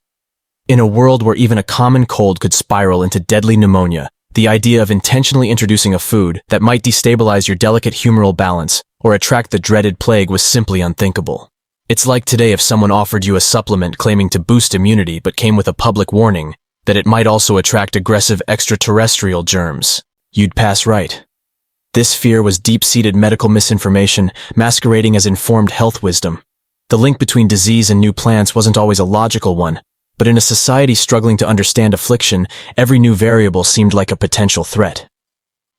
In a world where even a common cold could spiral into deadly pneumonia, the idea of intentionally introducing a food that might destabilize your delicate humoral balance or attract the dreaded plague was simply unthinkable. It's like today if someone offered you a supplement claiming to boost immunity but came with a public warning that it might also attract aggressive extraterrestrial germs. You'd pass right. This fear was deep-seated medical misinformation masquerading as informed health wisdom. The link between disease and new plants wasn't always a logical one, but in a society struggling to understand affliction, every new variable seemed like a potential threat.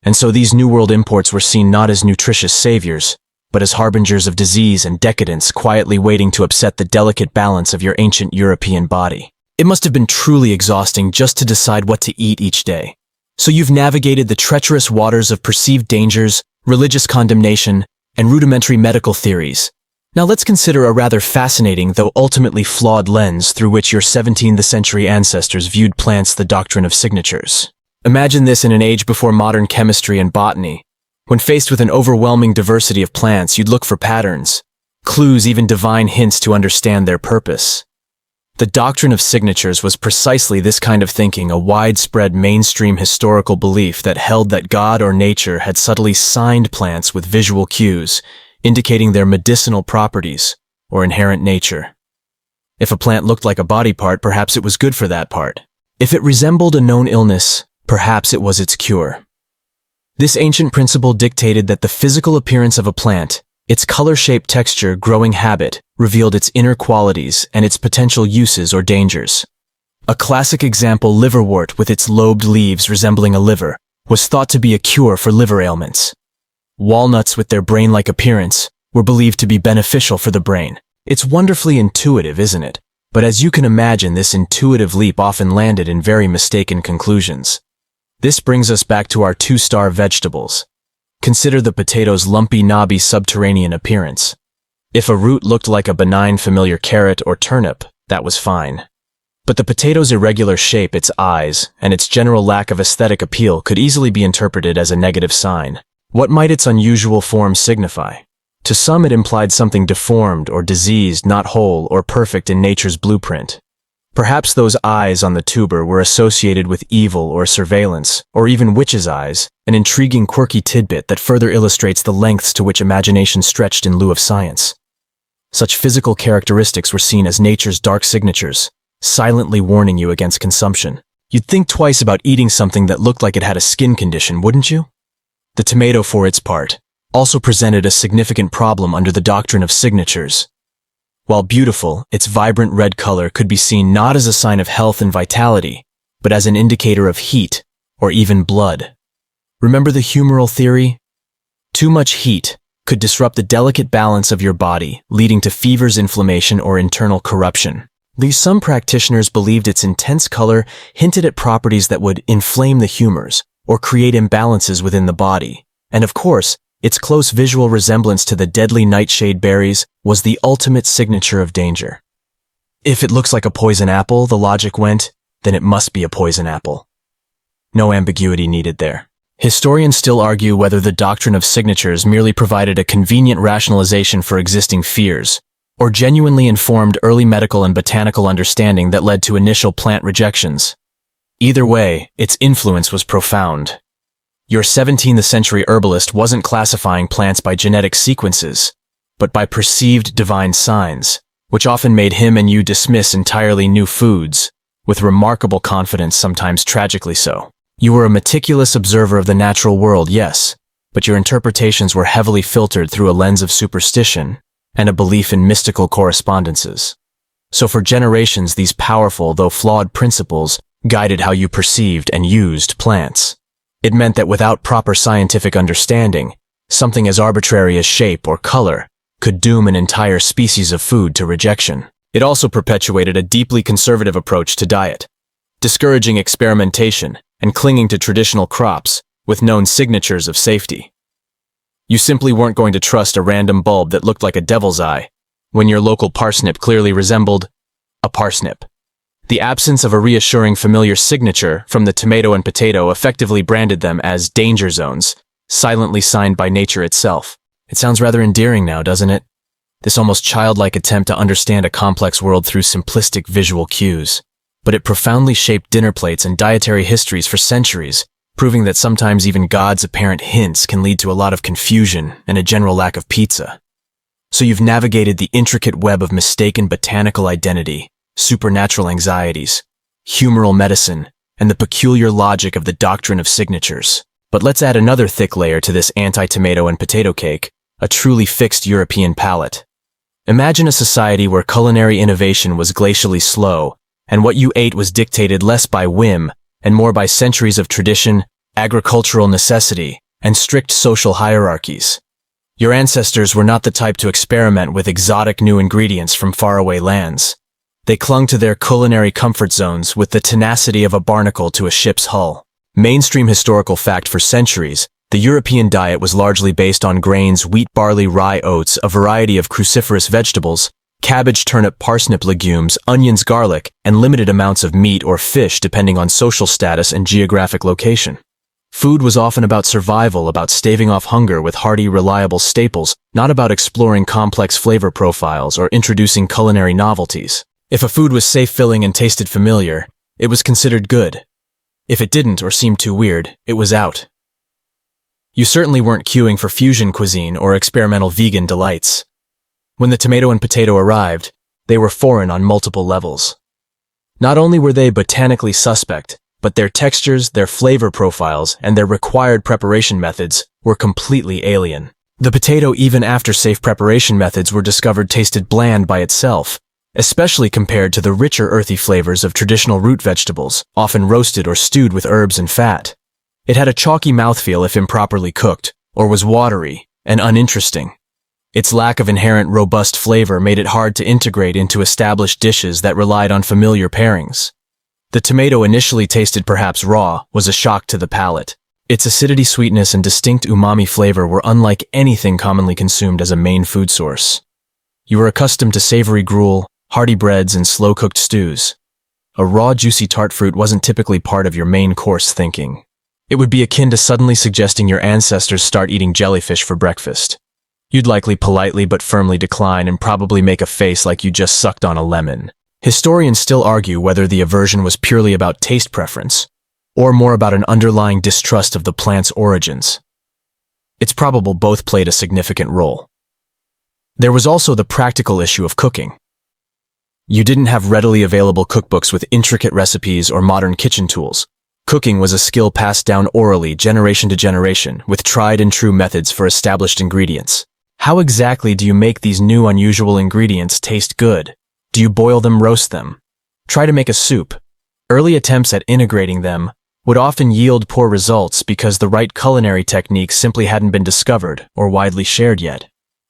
And so these New World imports were seen not as nutritious saviors, but as harbingers of disease and decadence quietly waiting to upset the delicate balance of your ancient European body. It must have been truly exhausting just to decide what to eat each day. So you've navigated the treacherous waters of perceived dangers, religious condemnation, and rudimentary medical theories. Now let's consider a rather fascinating, though ultimately flawed lens through which your 17th century ancestors viewed plants: the doctrine of signatures. Imagine this in an age before modern chemistry and botany. When faced with an overwhelming diversity of plants, you'd look for patterns, clues, even divine hints to understand their purpose. The doctrine of signatures was precisely this kind of thinking, a widespread mainstream historical belief that held that God or nature had subtly signed plants with visual cues, indicating their medicinal properties or inherent nature. If a plant looked like a body part, perhaps it was good for that part. If it resembled a known illness, perhaps it was its cure. This ancient principle dictated that the physical appearance of a plant, its color-shaped texture, growing habit, revealed its inner qualities and its potential uses or dangers. A classic example, liverwort with its lobed leaves resembling a liver, was thought to be a cure for liver ailments. Walnuts with their brain-like appearance were believed to be beneficial for the brain. It's wonderfully intuitive, isn't it? But as you can imagine, this intuitive leap often landed in very mistaken conclusions. This brings us back to our two-star vegetables. Consider the potato's lumpy, knobby subterranean appearance. If a root looked like a benign, familiar carrot or turnip, that was fine. But the potato's irregular shape, its eyes, and its general lack of aesthetic appeal could easily be interpreted as a negative sign. What might its unusual form signify? To some, it implied something deformed or diseased, not whole or perfect in nature's blueprint. Perhaps those eyes on the tuber were associated with evil or surveillance, or even witches' eyes, an intriguing, quirky tidbit that further illustrates the lengths to which imagination stretched in lieu of science. Such physical characteristics were seen as nature's dark signatures, silently warning you against consumption. You'd think twice about eating something that looked like it had a skin condition, wouldn't you? The tomato, for its part, also presented a significant problem under the doctrine of signatures. While beautiful, its vibrant red color could be seen not as a sign of health and vitality, but as an indicator of heat, or even blood. Remember the humoral theory? Too much heat could disrupt the delicate balance of your body, leading to fevers, inflammation, or internal corruption. Some practitioners believed its intense color hinted at properties that would inflame the humors, or create imbalances within the body. And of course, its close visual resemblance to the deadly nightshade berries was the ultimate signature of danger. If it looks like a poison apple, the logic went, then it must be a poison apple. No ambiguity needed there. Historians still argue whether the doctrine of signatures merely provided a convenient rationalization for existing fears, or genuinely informed early medical and botanical understanding that led to initial plant rejections. Either way, its influence was profound. Your 17th century herbalist wasn't classifying plants by genetic sequences, but by perceived divine signs, which often made him and you dismiss entirely new foods, with remarkable confidence, sometimes tragically so. You were a meticulous observer of the natural world, yes, but your interpretations were heavily filtered through a lens of superstition and a belief in mystical correspondences. So for generations, these powerful, though flawed principles guided how you perceived and used plants. It meant that without proper scientific understanding, something as arbitrary as shape or color could doom an entire species of food to rejection. It also perpetuated a deeply conservative approach to diet, discouraging experimentation and clinging to traditional crops with known signatures of safety. You simply weren't going to trust a random bulb that looked like a devil's eye, when your local parsnip clearly resembled a parsnip. The absence of a reassuring familiar signature from the tomato and potato effectively branded them as danger zones, silently signed by nature itself. It sounds rather endearing now, doesn't it? This almost childlike attempt to understand a complex world through simplistic visual cues. But it profoundly shaped dinner plates and dietary histories for centuries, proving that sometimes even God's apparent hints can lead to a lot of confusion and a general lack of pizza. So you've navigated the intricate web of mistaken botanical identity, supernatural anxieties, humoral medicine, and the peculiar logic of the doctrine of signatures. But let's add another thick layer to this anti-tomato and potato cake, a truly fixed European palate. Imagine a society where culinary innovation was glacially slow, and what you ate was dictated less by whim and more by centuries of tradition, agricultural necessity, and strict social hierarchies. Your ancestors were not the type to experiment with exotic new ingredients from faraway lands. They clung to their culinary comfort zones with the tenacity of a barnacle to a ship's hull. Mainstream historical fact: for centuries, the European diet was largely based on grains, wheat, barley, rye, oats, a variety of cruciferous vegetables, cabbage, turnip, parsnip, legumes, onions, garlic, and limited amounts of meat or fish depending on social status and geographic location. Food was often about survival, about staving off hunger with hearty, reliable staples, not about exploring complex flavor profiles or introducing culinary novelties. If a food was safe, filling, and tasted familiar, it was considered good. If it didn't or seemed too weird, it was out. You certainly weren't queuing for fusion cuisine or experimental vegan delights. When the tomato and potato arrived, they were foreign on multiple levels. Not only were they botanically suspect, but their textures, their flavor profiles, and their required preparation methods were completely alien. The potato, even after safe preparation methods were discovered, tasted bland by itself, especially compared to the richer earthy flavors of traditional root vegetables, often roasted or stewed with herbs and fat. It had a chalky mouthfeel if improperly cooked, or was watery and uninteresting. Its lack of inherent robust flavor made it hard to integrate into established dishes that relied on familiar pairings. The tomato, initially tasted perhaps raw, was a shock to the palate. Its acidity, sweetness, and distinct umami flavor were unlike anything commonly consumed as a main food source. You were accustomed to savory gruel, hearty breads, and slow-cooked stews. A raw, juicy tart fruit wasn't typically part of your main course thinking. It would be akin to suddenly suggesting your ancestors start eating jellyfish for breakfast. You'd likely politely but firmly decline and probably make a face like you just sucked on a lemon. Historians still argue whether the aversion was purely about taste preference, or more about an underlying distrust of the plant's origins. It's probable both played a significant role. There was also the practical issue of cooking. You didn't have readily available cookbooks with intricate recipes or modern kitchen tools. Cooking was a skill passed down orally, generation to generation, with tried and true methods for established ingredients. How exactly do you make these new unusual ingredients taste good? Do you boil them, roast them? Try to make a soup. Early attempts at integrating them would often yield poor results because the right culinary techniques simply hadn't been discovered or widely shared yet.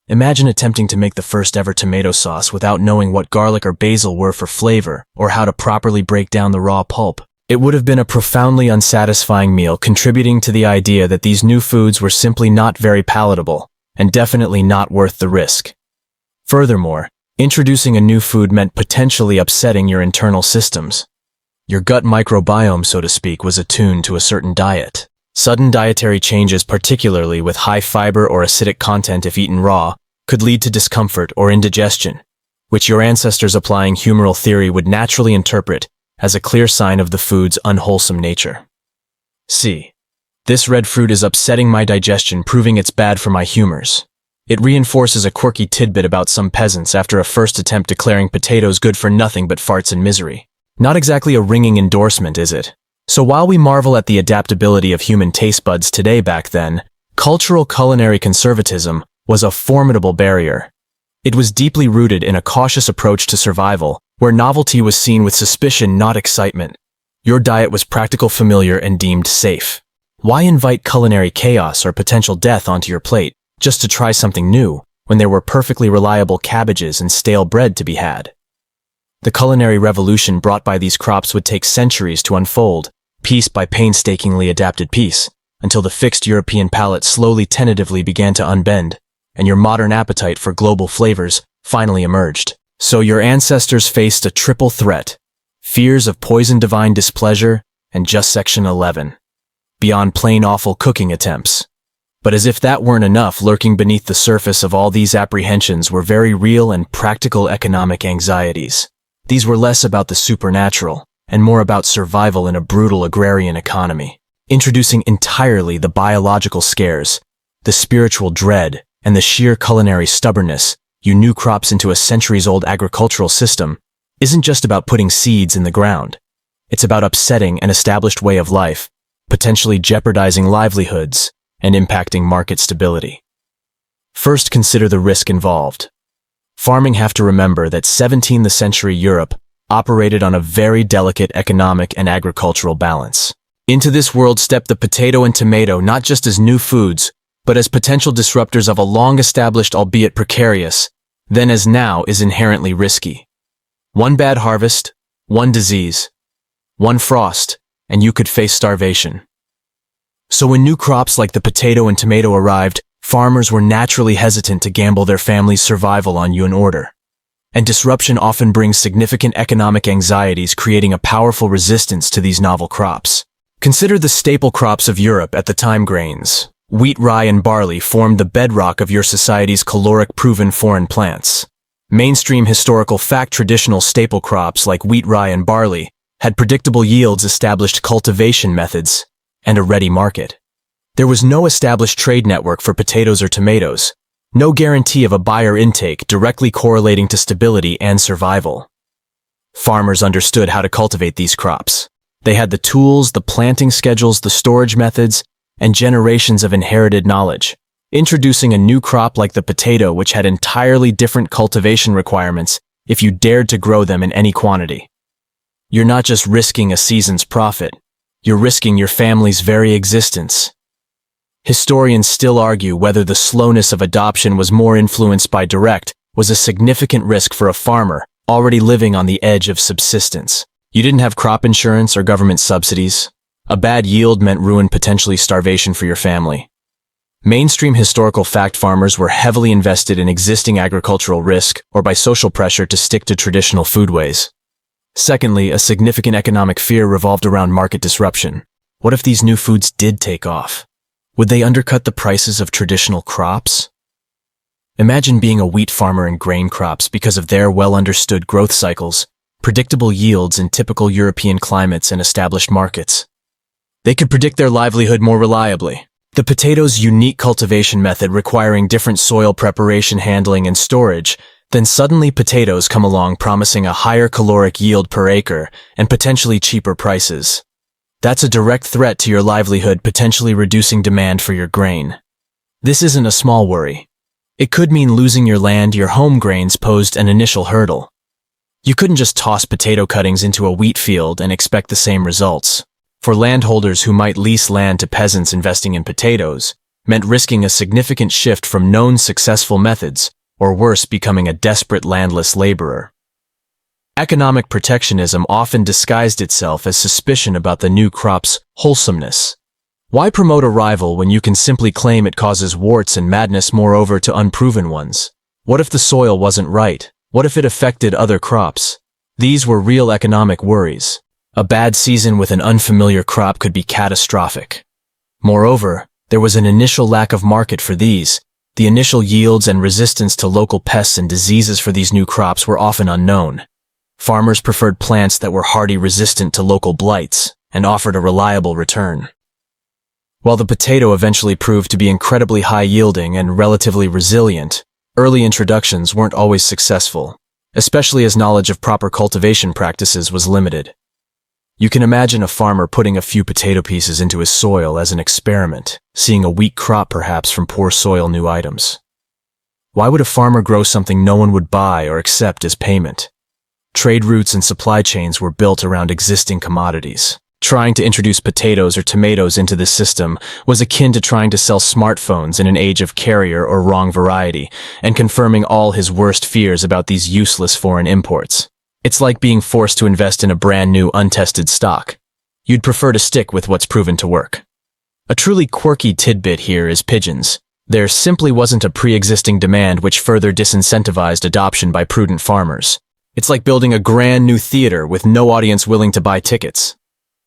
Imagine attempting to make the first ever tomato sauce without knowing what garlic or basil were for flavor or how to properly break down the raw pulp. It would have been a profoundly unsatisfying meal, contributing to the idea that these new foods were simply not very palatable and definitely not worth the risk. Furthermore, introducing a new food meant potentially upsetting your internal systems. Your gut microbiome, so to speak, was attuned to a certain diet. Sudden dietary changes, particularly with high fiber or acidic content if eaten raw, could lead to discomfort or indigestion, which your ancestors applying humoral theory would naturally interpret as a clear sign of the food's unwholesome nature. C. This red fruit is upsetting my digestion, proving it's bad for my humors. It reinforces a quirky tidbit about some peasants after a first attempt declaring potatoes good for nothing but farts and misery. Not exactly a ringing endorsement, is it? So while we marvel at the adaptability of human taste buds today, back then, cultural culinary conservatism was a formidable barrier. It was deeply rooted in a cautious approach to survival, where novelty was seen with suspicion, not excitement. Your diet was practical, familiar, and deemed safe. Why invite culinary chaos or potential death onto your plate just to try something new when there were perfectly reliable cabbages and stale bread to be had? The culinary revolution brought by these crops would take centuries to unfold, piece by painstakingly adapted piece, until the fixed European palate slowly tentatively began to unbend, and your modern appetite for global flavors finally emerged. So your ancestors faced a triple threat: fears of poison, divine displeasure, and just Section 11. Beyond plain awful cooking attempts. But as if that weren't enough, lurking beneath the surface of all these apprehensions were very real and practical economic anxieties. These were less about the supernatural and more about survival in a brutal agrarian economy, introducing entirely the biological scares, the spiritual dread, and the sheer culinary stubbornness. You new crops into a centuries-old agricultural system isn't just about putting seeds in the ground. It's about upsetting an established way of life, potentially jeopardizing livelihoods and impacting market stability. First, consider the risk involved. Farming have to remember that 17th century Europe operated on a very delicate economic and agricultural balance. Into this world stepped the potato and tomato not just as new foods, but as potential disruptors of a long-established, albeit precarious, then as now is inherently risky. One bad harvest, one disease, one frost, and you could face starvation. So when new crops like the potato and tomato arrived, farmers were naturally hesitant to gamble their family's survival on you in order. And disruption often brings significant economic anxieties, creating a powerful resistance to these novel crops. Consider the staple crops of Europe at the time. Grains, wheat, rye, and barley formed the bedrock of your society's caloric-proven foreign plants. Mainstream historical fact: traditional staple crops like wheat, rye, and barley had predictable yields, established cultivation methods, and a ready market. There was no established trade network for potatoes or tomatoes, no guarantee of a buyer intake directly correlating to stability and survival. Farmers understood how to cultivate these crops. They had the tools, the planting schedules, the storage methods, and generations of inherited knowledge. Introducing a new crop like the potato, which had entirely different cultivation requirements if you dared to grow them in any quantity. You're not just risking a season's profit, you're risking your family's very existence. Historians still argue whether the slowness of adoption was more influenced by direct was a significant risk for a farmer already living on the edge of subsistence. You didn't have crop insurance or government subsidies. A bad yield meant ruin, potentially starvation for your family. Mainstream historical fact: farmers were heavily invested in existing agricultural risk or by social pressure to stick to traditional foodways. Secondly, a significant economic fear revolved around market disruption. What if these new foods did take off? Would they undercut the prices of traditional crops? Imagine being a wheat farmer in grain crops because of their well-understood growth cycles, predictable yields in typical European climates and established markets. They could predict their livelihood more reliably. The potato's unique cultivation method requiring different soil preparation, handling, and storage, then suddenly potatoes come along promising a higher caloric yield per acre and potentially cheaper prices. That's a direct threat to your livelihood, potentially reducing demand for your grain. This isn't a small worry. It could mean losing your land. Your home grains posed an initial hurdle. You couldn't just toss potato cuttings into a wheat field and expect the same results. For landholders who might lease land to peasants, investing in potatoes meant risking a significant shift from known successful methods, or worse, becoming a desperate landless laborer. Economic protectionism often disguised itself as suspicion about the new crop's wholesomeness. Why promote a rival when you can simply claim it causes warts and madness, moreover to unproven ones? What if the soil wasn't right? What if it affected other crops? These were real economic worries. A bad season with an unfamiliar crop could be catastrophic. Moreover, there was an initial lack of market for these. The initial yields and resistance to local pests and diseases for these new crops were often unknown. Farmers preferred plants that were hardy, resistant to local blights, and offered a reliable return. While the potato eventually proved to be incredibly high-yielding and relatively resilient, early introductions weren't always successful, especially as knowledge of proper cultivation practices was limited. You can imagine a farmer putting a few potato pieces into his soil as an experiment, seeing a weak crop perhaps from poor soil, new items. Why would a farmer grow something no one would buy or accept as payment? Trade routes and supply chains were built around existing commodities. Trying to introduce potatoes or tomatoes into this system was akin to trying to sell smartphones in an age of carrier or wrong variety, and confirming all his worst fears about these useless foreign imports. It's like being forced to invest in a brand new, untested stock. You'd prefer to stick with what's proven to work. A truly quirky tidbit here is pigeons. There simply wasn't a pre-existing demand, which further disincentivized adoption by prudent farmers. It's like building a grand new theater with no audience willing to buy tickets.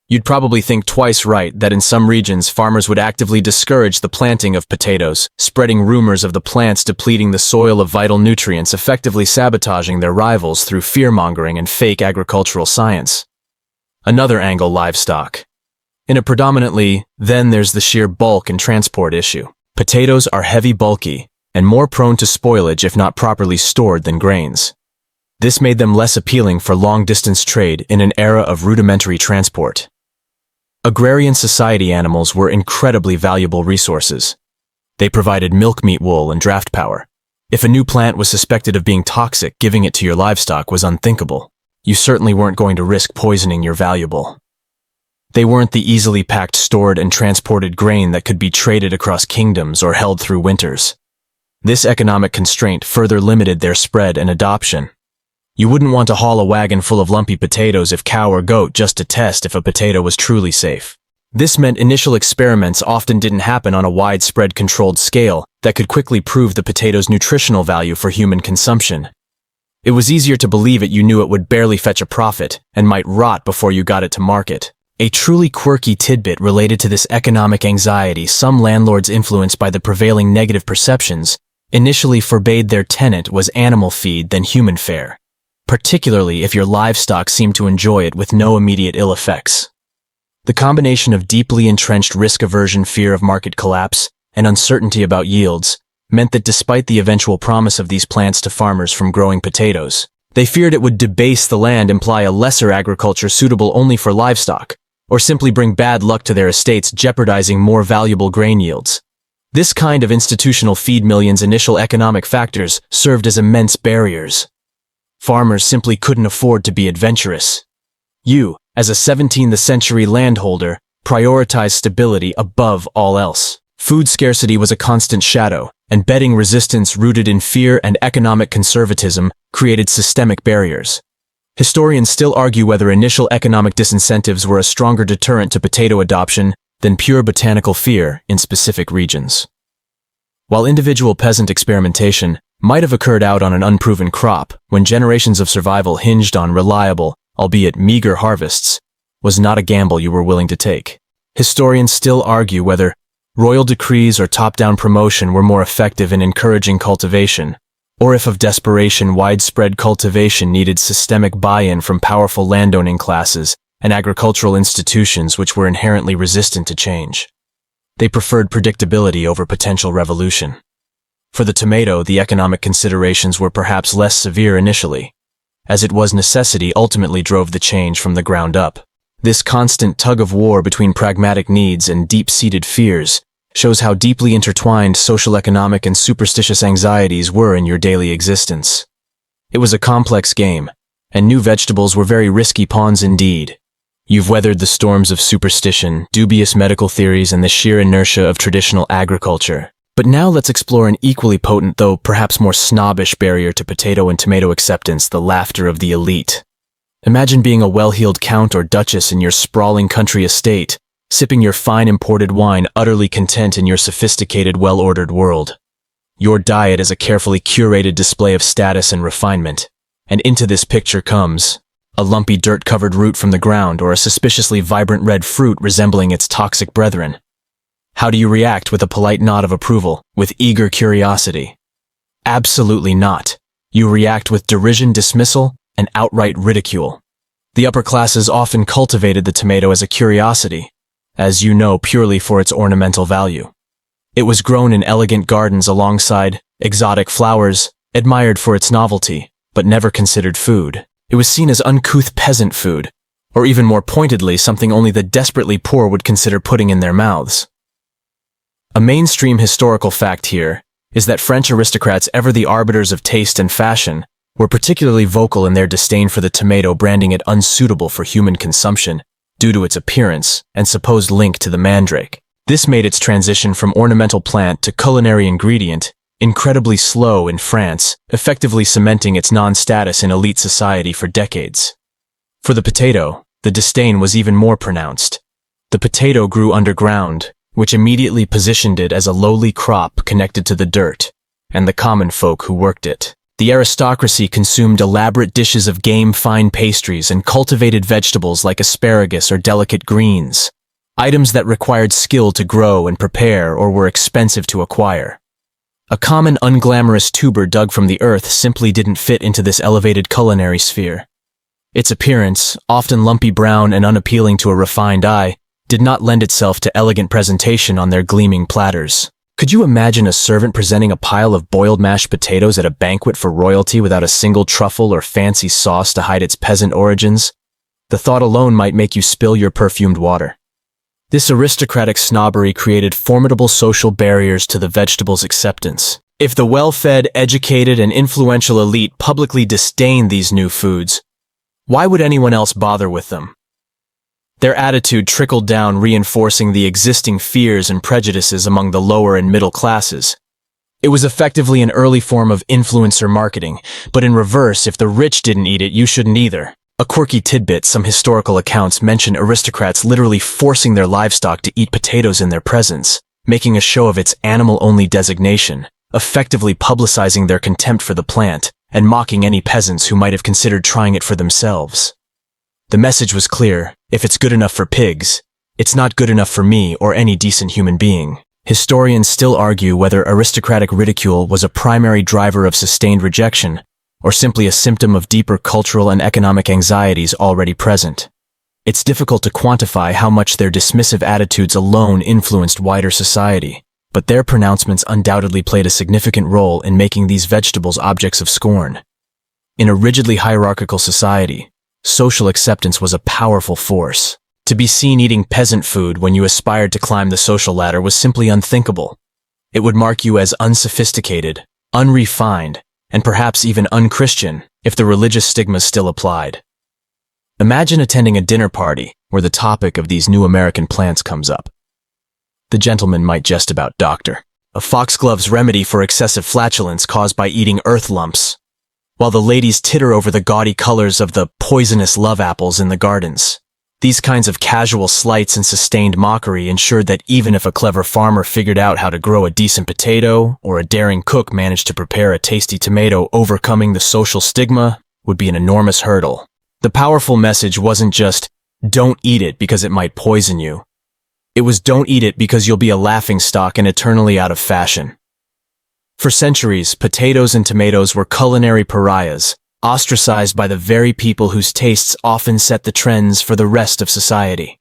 You'd probably think twice right that in some regions farmers would actively discourage the planting of potatoes, spreading rumors of the plants depleting the soil of vital nutrients, effectively sabotaging their rivals through fear-mongering and fake agricultural science. Another angle: livestock. In a predominantly, then there's the sheer bulk and transport issue. Potatoes are heavy, bulky, and more prone to spoilage if not properly stored than grains. This made them less appealing for long-distance trade in an era of rudimentary transport. Agrarian society animals were incredibly valuable resources. They provided milk, meat, wool, and draft power. If a new plant was suspected of being toxic, giving it to your livestock was unthinkable. You certainly weren't going to risk poisoning your valuable. They weren't the easily packed, stored, and transported grain that could be traded across kingdoms or held through winters. This economic constraint further limited their spread and adoption. You wouldn't want to haul a wagon full of lumpy potatoes if cow or goat just to test if a potato was truly safe. This meant initial experiments often didn't happen on a widespread controlled scale that could quickly prove the potato's nutritional value for human consumption. It was easier to believe it. You knew it would barely fetch a profit and might rot before you got it to market. A truly quirky tidbit related to this economic anxiety: some landlords, influenced by the prevailing negative perceptions, initially forbade their tenant was animal feed than human fare, particularly if your livestock seemed to enjoy it with no immediate ill effects. The combination of deeply entrenched risk aversion, fear of market collapse, and uncertainty about yields meant that despite the eventual promise of these plants to farmers from growing potatoes, they feared it would debase the land, imply a lesser agriculture suitable only for livestock, or simply bring bad luck to their estates, jeopardizing more valuable grain yields. This kind of institutional feed million's initial economic factors served as immense barriers. Farmers simply couldn't afford to be adventurous. You, as a 17th century landholder, prioritized stability above all else. Food scarcity was a constant shadow, and bedding resistance rooted in fear and economic conservatism created systemic barriers. Historians still argue whether initial economic disincentives were a stronger deterrent to potato adoption than pure botanical fear in specific regions. While individual peasant experimentation might have occurred out on an unproven crop, when generations of survival hinged on reliable, albeit meager harvests, was not a gamble you were willing to take. Historians still argue whether royal decrees or top-down promotion were more effective in encouraging cultivation, or if of desperation widespread cultivation needed systemic buy-in from powerful landowning classes and agricultural institutions which were inherently resistant to change. They preferred predictability over potential revolution. For the tomato, the economic considerations were perhaps less severe initially, as it was necessity ultimately drove the change from the ground up. This constant tug-of-war between pragmatic needs and deep-seated fears shows how deeply intertwined social, economic, and superstitious anxieties were in your daily existence. It was a complex game, and new vegetables were very risky pawns indeed. You've weathered the storms of superstition, dubious medical theories, and the sheer inertia of traditional agriculture. But now let's explore an equally potent, though perhaps more snobbish, barrier to potato and tomato acceptance: the laughter of the elite. Imagine being a well-heeled count or duchess in your sprawling country estate, sipping your fine imported wine, utterly content in your sophisticated, well-ordered world. Your diet is a carefully curated display of status and refinement, and into this picture comes a lumpy dirt-covered root from the ground or a suspiciously vibrant red fruit resembling its toxic brethren. How do you react? With a polite nod of approval, with eager curiosity? Absolutely not. You react with derision, dismissal, and outright ridicule. The upper classes often cultivated the tomato as a curiosity, as you know, purely for its ornamental value. It was grown in elegant gardens alongside exotic flowers, admired for its novelty, but never considered food. It was seen as uncouth peasant food, or even more pointedly, something only the desperately poor would consider putting in their mouths. A mainstream historical fact here is that French aristocrats, ever the arbiters of taste and fashion, were particularly vocal in their disdain for the tomato, branding it unsuitable for human consumption due to its appearance and supposed link to the mandrake. This made its transition from ornamental plant to culinary ingredient incredibly slow in France, effectively cementing its non-status in elite society for decades. For the potato, the disdain was even more pronounced. The potato grew underground, which immediately positioned it as a lowly crop connected to the dirt and the common folk who worked it. The aristocracy consumed elaborate dishes of game, fine pastries, and cultivated vegetables like asparagus or delicate greens, items that required skill to grow and prepare or were expensive to acquire. A common unglamorous tuber dug from the earth simply didn't fit into this elevated culinary sphere. Its appearance, often lumpy brown and unappealing to a refined eye, did not lend itself to elegant presentation on their gleaming platters. Could you imagine a servant presenting a pile of boiled mashed potatoes at a banquet for royalty without a single truffle or fancy sauce to hide its peasant origins? The thought alone might make you spill your perfumed water. This aristocratic snobbery created formidable social barriers to the vegetable's acceptance. If the well-fed, educated, and influential elite publicly disdained these new foods, why would anyone else bother with them? Their attitude trickled down, reinforcing the existing fears and prejudices among the lower and middle classes. It was effectively an early form of influencer marketing, but in reverse, if the rich didn't eat it, you shouldn't either. A quirky tidbit: some historical accounts mention aristocrats literally forcing their livestock to eat potatoes in their presence, making a show of its animal-only designation, effectively publicizing their contempt for the plant, and mocking any peasants who might have considered trying it for themselves. The message was clear: if it's good enough for pigs, it's not good enough for me or any decent human being. Historians still argue whether aristocratic ridicule was a primary driver of sustained rejection, or simply a symptom of deeper cultural and economic anxieties already present. It's difficult to quantify how much their dismissive attitudes alone influenced wider society, but their pronouncements undoubtedly played a significant role in making these vegetables objects of scorn. In a rigidly hierarchical society, social acceptance was a powerful force. To be seen eating peasant food when you aspired to climb the social ladder was simply unthinkable. It would mark you as unsophisticated, unrefined, and perhaps even unchristian if the religious stigmas still applied. Imagine attending a dinner party where the topic of these new American plants comes up. The gentleman might jest about Dr. a foxglove's remedy for excessive flatulence caused by eating earth lumps, while the ladies titter over the gaudy colors of the poisonous love apples in the gardens. These kinds of casual slights and sustained mockery ensured that even if a clever farmer figured out how to grow a decent potato, or a daring cook managed to prepare a tasty tomato, overcoming the social stigma would be an enormous hurdle. The powerful message wasn't just, don't eat it because it might poison you. It was don't eat it because you'll be a laughingstock and eternally out of fashion. For centuries, potatoes and tomatoes were culinary pariahs, ostracized by the very people whose tastes often set the trends for the rest of society.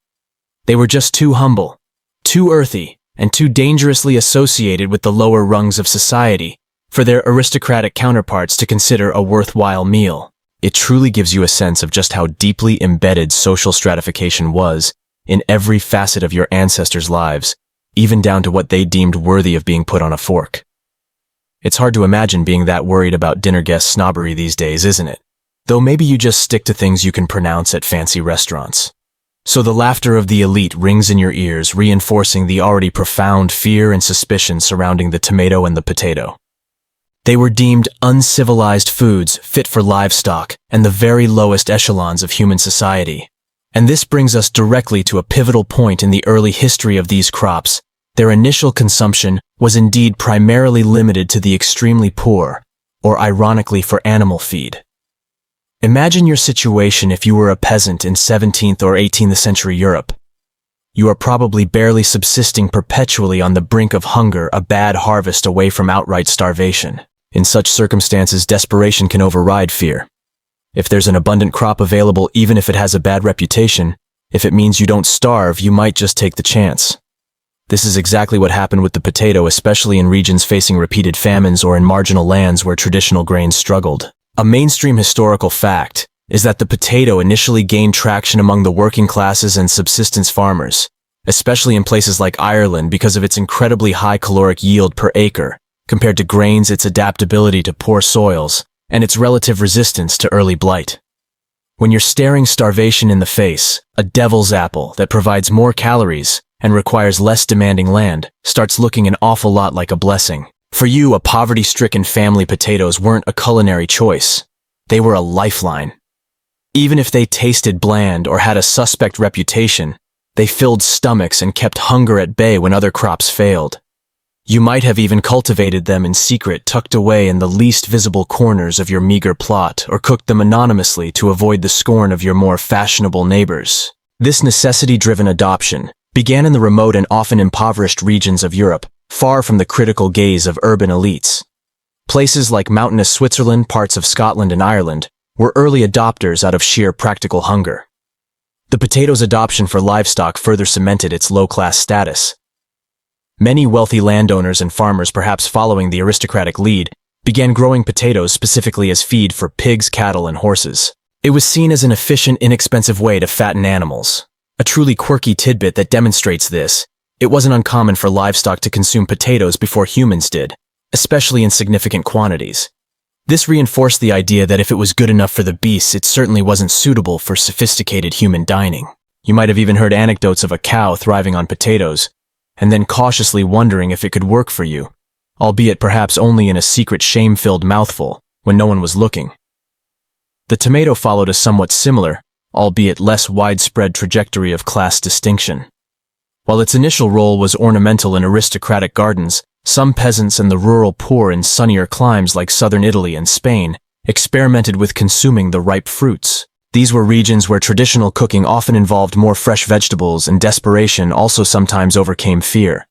They were just too humble, too earthy, and too dangerously associated with the lower rungs of society for their aristocratic counterparts to consider a worthwhile meal. It truly gives you a sense of just how deeply embedded social stratification was in every facet of your ancestors' lives, even down to what they deemed worthy of being put on a fork. It's hard to imagine being that worried about dinner guest snobbery these days, isn't it? Though maybe you just stick to things you can pronounce at fancy restaurants. So the laughter of the elite rings in your ears, reinforcing the already profound fear and suspicion surrounding the tomato and the potato. They were deemed uncivilized foods fit for livestock and the very lowest echelons of human society. And this brings us directly to a pivotal point in the early history of these crops. Their initial consumption was indeed primarily limited to the extremely poor, or ironically for animal feed. Imagine your situation if you were a peasant in 17th or 18th century Europe. You are probably barely subsisting perpetually on the brink of hunger, a bad harvest away from outright starvation. In such circumstances, desperation can override fear. If there's an abundant crop available, even if it has a bad reputation, if it means you don't starve, you might just take the chance. This is exactly what happened with the potato, especially in regions facing repeated famines or in marginal lands where traditional grains struggled. A mainstream historical fact is that the potato initially gained traction among the working classes and subsistence farmers, especially in places like Ireland because of its incredibly high caloric yield per acre, compared to grains, its adaptability to poor soils, and its relative resistance to early blight. When you're staring starvation in the face, a devil's apple that provides more calories and requires less demanding land starts looking an awful lot like a blessing. For you, a poverty-stricken family, potatoes weren't a culinary choice. They were a lifeline. Even if they tasted bland or had a suspect reputation, they filled stomachs and kept hunger at bay when other crops failed. You might have even cultivated them in secret, tucked away in the least visible corners of your meager plot, or cooked them anonymously to avoid the scorn of your more fashionable neighbors. This necessity-driven adoption began in the remote and often impoverished regions of Europe, far from the critical gaze of urban elites. Places like mountainous Switzerland, parts of Scotland and Ireland were early adopters out of sheer practical hunger. The potato's adoption for livestock further cemented its low-class status. Many wealthy landowners and farmers, perhaps following the aristocratic lead, began growing potatoes specifically as feed for pigs, cattle, and horses. It was seen as an efficient, inexpensive way to fatten animals. A truly quirky tidbit that demonstrates this: it wasn't uncommon for livestock to consume potatoes before humans did, especially in significant quantities. This reinforced the idea that if it was good enough for the beasts, it certainly wasn't suitable for sophisticated human dining. You might have even heard anecdotes of a cow thriving on potatoes, and then cautiously wondering if it could work for you, albeit perhaps only in a secret shame-filled mouthful when no one was looking. The tomato followed a somewhat similar, albeit less widespread trajectory of class distinction. While its initial role was ornamental in aristocratic gardens, some peasants and the rural poor in sunnier climes like southern Italy and Spain experimented with consuming the ripe fruits. These were regions where traditional cooking often involved more fresh vegetables, and desperation also sometimes overcame fear.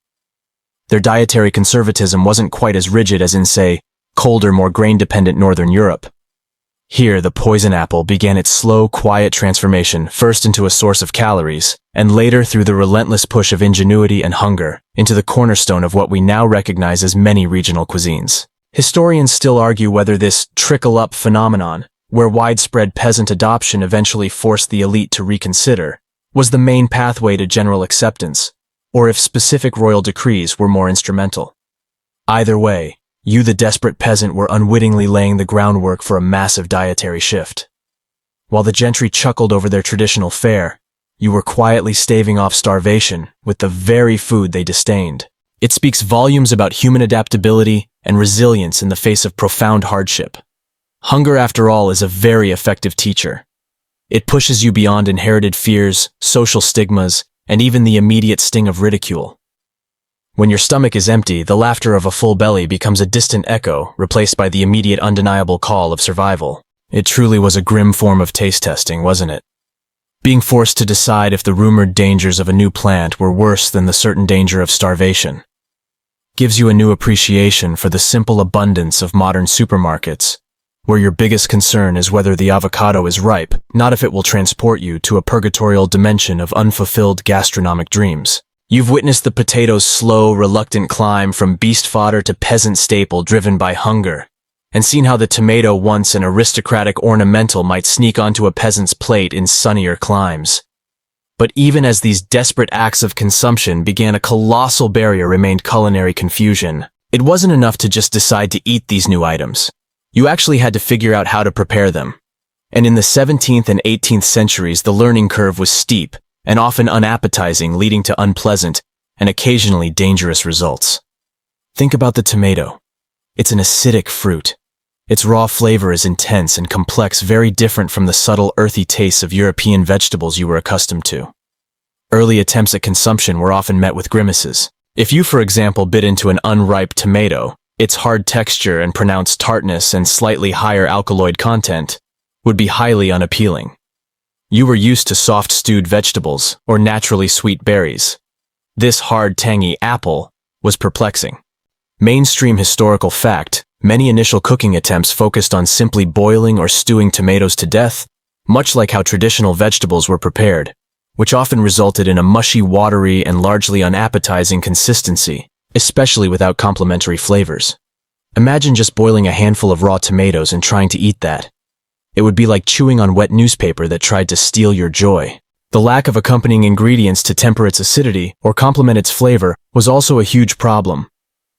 Their dietary conservatism wasn't quite as rigid as in, say, colder, more grain-dependent northern Europe. Here, the poison apple began its slow, quiet transformation, first into a source of calories, and later, through the relentless push of ingenuity and hunger, into the cornerstone of what we now recognize as many regional cuisines. Historians still argue whether this trickle-up phenomenon, where widespread peasant adoption eventually forced the elite to reconsider, was the main pathway to general acceptance, or if specific royal decrees were more instrumental. Either way, you, the desperate peasant, were unwittingly laying the groundwork for a massive dietary shift. While the gentry chuckled over their traditional fare, you were quietly staving off starvation with the very food they disdained. It speaks volumes about human adaptability and resilience in the face of profound hardship. Hunger, after all, is a very effective teacher. It pushes you beyond inherited fears, social stigmas, and even the immediate sting of ridicule. When your stomach is empty, the laughter of a full belly becomes a distant echo, replaced by the immediate undeniable call of survival. It truly was a grim form of taste testing, wasn't it? Being forced to decide if the rumored dangers of a new plant were worse than the certain danger of starvation. Gives you a new appreciation for the simple abundance of modern supermarkets, where your biggest concern is whether the avocado is ripe, not if it will transport you to a purgatorial dimension of unfulfilled gastronomic dreams. You've witnessed the potato's slow, reluctant climb from beast fodder to peasant staple driven by hunger, and seen how the tomato, once an aristocratic ornamental, might sneak onto a peasant's plate in sunnier climes. But even as these desperate acts of consumption began, a colossal barrier remained: culinary confusion. It wasn't enough to just decide to eat these new items. You actually had to figure out how to prepare them. And in the 17th and 18th centuries, the learning curve was steep and often unappetizing, leading to unpleasant and occasionally dangerous results. Think about the tomato. It's an acidic fruit. Its raw flavor is intense and complex, very different from the subtle, earthy tastes of European vegetables you were accustomed to. Early attempts at consumption were often met with grimaces. If you, for example, bit into an unripe tomato, its hard texture and pronounced tartness and slightly higher alkaloid content would be highly unappealing. You were used to soft stewed vegetables or naturally sweet berries. This hard, tangy apple was perplexing. Mainstream historical fact: many initial cooking attempts focused on simply boiling or stewing tomatoes to death, much like how traditional vegetables were prepared, which often resulted in a mushy, watery, and largely unappetizing consistency, especially without complementary flavors. Imagine just boiling a handful of raw tomatoes and trying to eat that. It would be like chewing on wet newspaper that tried to steal your joy. The lack of accompanying ingredients to temper its acidity or complement its flavor was also a huge problem.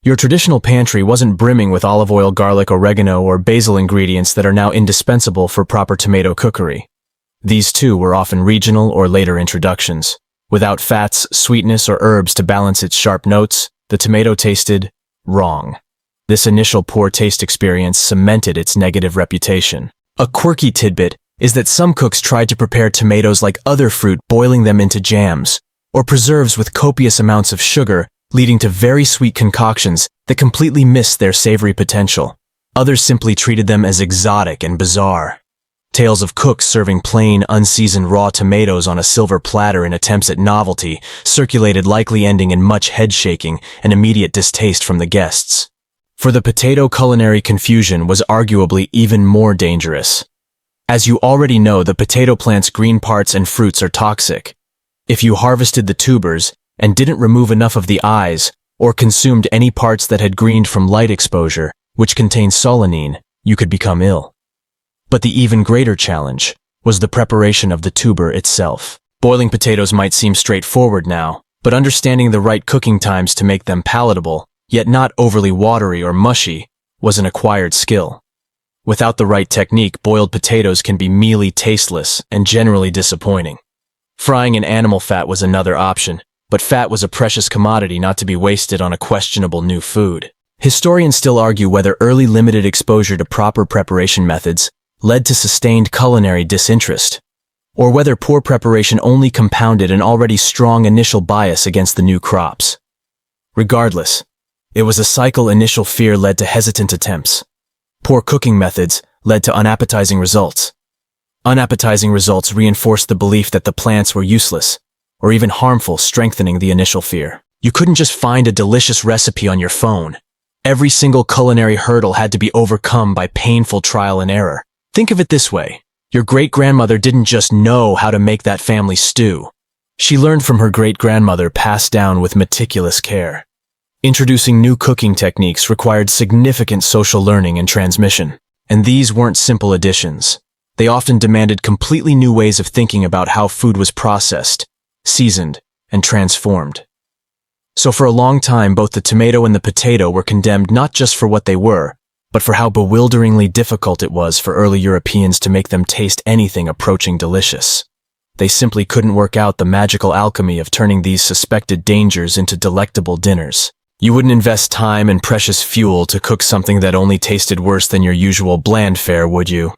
Your traditional pantry wasn't brimming with olive oil, garlic, oregano, or basil ingredients that are now indispensable for proper tomato cookery. These too were often regional or later introductions. Without fats, sweetness, or herbs to balance its sharp notes, the tomato tasted wrong. This initial poor taste experience cemented its negative reputation. A quirky tidbit is that some cooks tried to prepare tomatoes like other fruit, boiling them into jams or preserves with copious amounts of sugar, leading to very sweet concoctions that completely missed their savory potential. Others simply treated them as exotic and bizarre. Tales of cooks serving plain, unseasoned raw tomatoes on a silver platter in attempts at novelty circulated, likely ending in much head-shaking and immediate distaste from the guests. For the potato, culinary confusion was arguably even more dangerous. As you already know, the potato plant's green parts and fruits are toxic. If you harvested the tubers and didn't remove enough of the eyes, or consumed any parts that had greened from light exposure, which contained solanine, you could become ill. But the even greater challenge was the preparation of the tuber itself. Boiling potatoes might seem straightforward now, but understanding the right cooking times to make them palatable, yet not overly watery or mushy, was an acquired skill. Without the right technique, boiled potatoes can be mealy, tasteless, and generally disappointing. Frying in animal fat was another option, but fat was a precious commodity not to be wasted on a questionable new food. Historians still argue whether early limited exposure to proper preparation methods led to sustained culinary disinterest, or whether poor preparation only compounded an already strong initial bias against the new crops. Regardless, it was a cycle. Initial fear led to hesitant attempts. Poor cooking methods led to unappetizing results. Unappetizing results reinforced the belief that the plants were useless, or even harmful, strengthening the initial fear. You couldn't just find a delicious recipe on your phone. Every single culinary hurdle had to be overcome by painful trial and error. Think of it this way. Your great-grandmother didn't just know how to make that family stew. She learned from her great-grandmother, passed down with meticulous care. Introducing new cooking techniques required significant social learning and transmission. And these weren't simple additions. They often demanded completely new ways of thinking about how food was processed, seasoned, and transformed. So for a long time, both the tomato and the potato were condemned not just for what they were, but for how bewilderingly difficult it was for early Europeans to make them taste anything approaching delicious. They simply couldn't work out the magical alchemy of turning these suspected dangers into delectable dinners. You wouldn't invest time and precious fuel to cook something that only tasted worse than your usual bland fare, would you?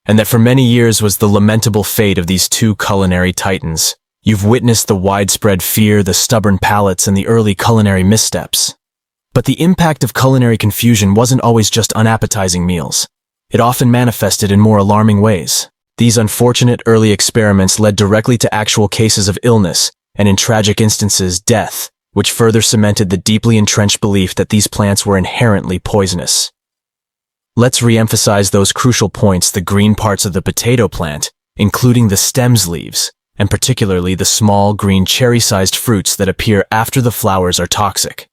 And that for many years was the lamentable fate of these two culinary titans. You've witnessed the widespread fear, the stubborn palates, and the early culinary missteps. But the impact of culinary confusion wasn't always just unappetizing meals. it often manifested in more alarming ways. These unfortunate early experiments led directly to actual cases of illness, and in tragic instances, death, which further cemented the deeply entrenched belief that these plants were inherently poisonous. Let's re-emphasize those crucial points: the green parts of the potato plant, including the stems, leaves, and particularly the small, green, cherry-sized fruits that appear after the flowers, are toxic.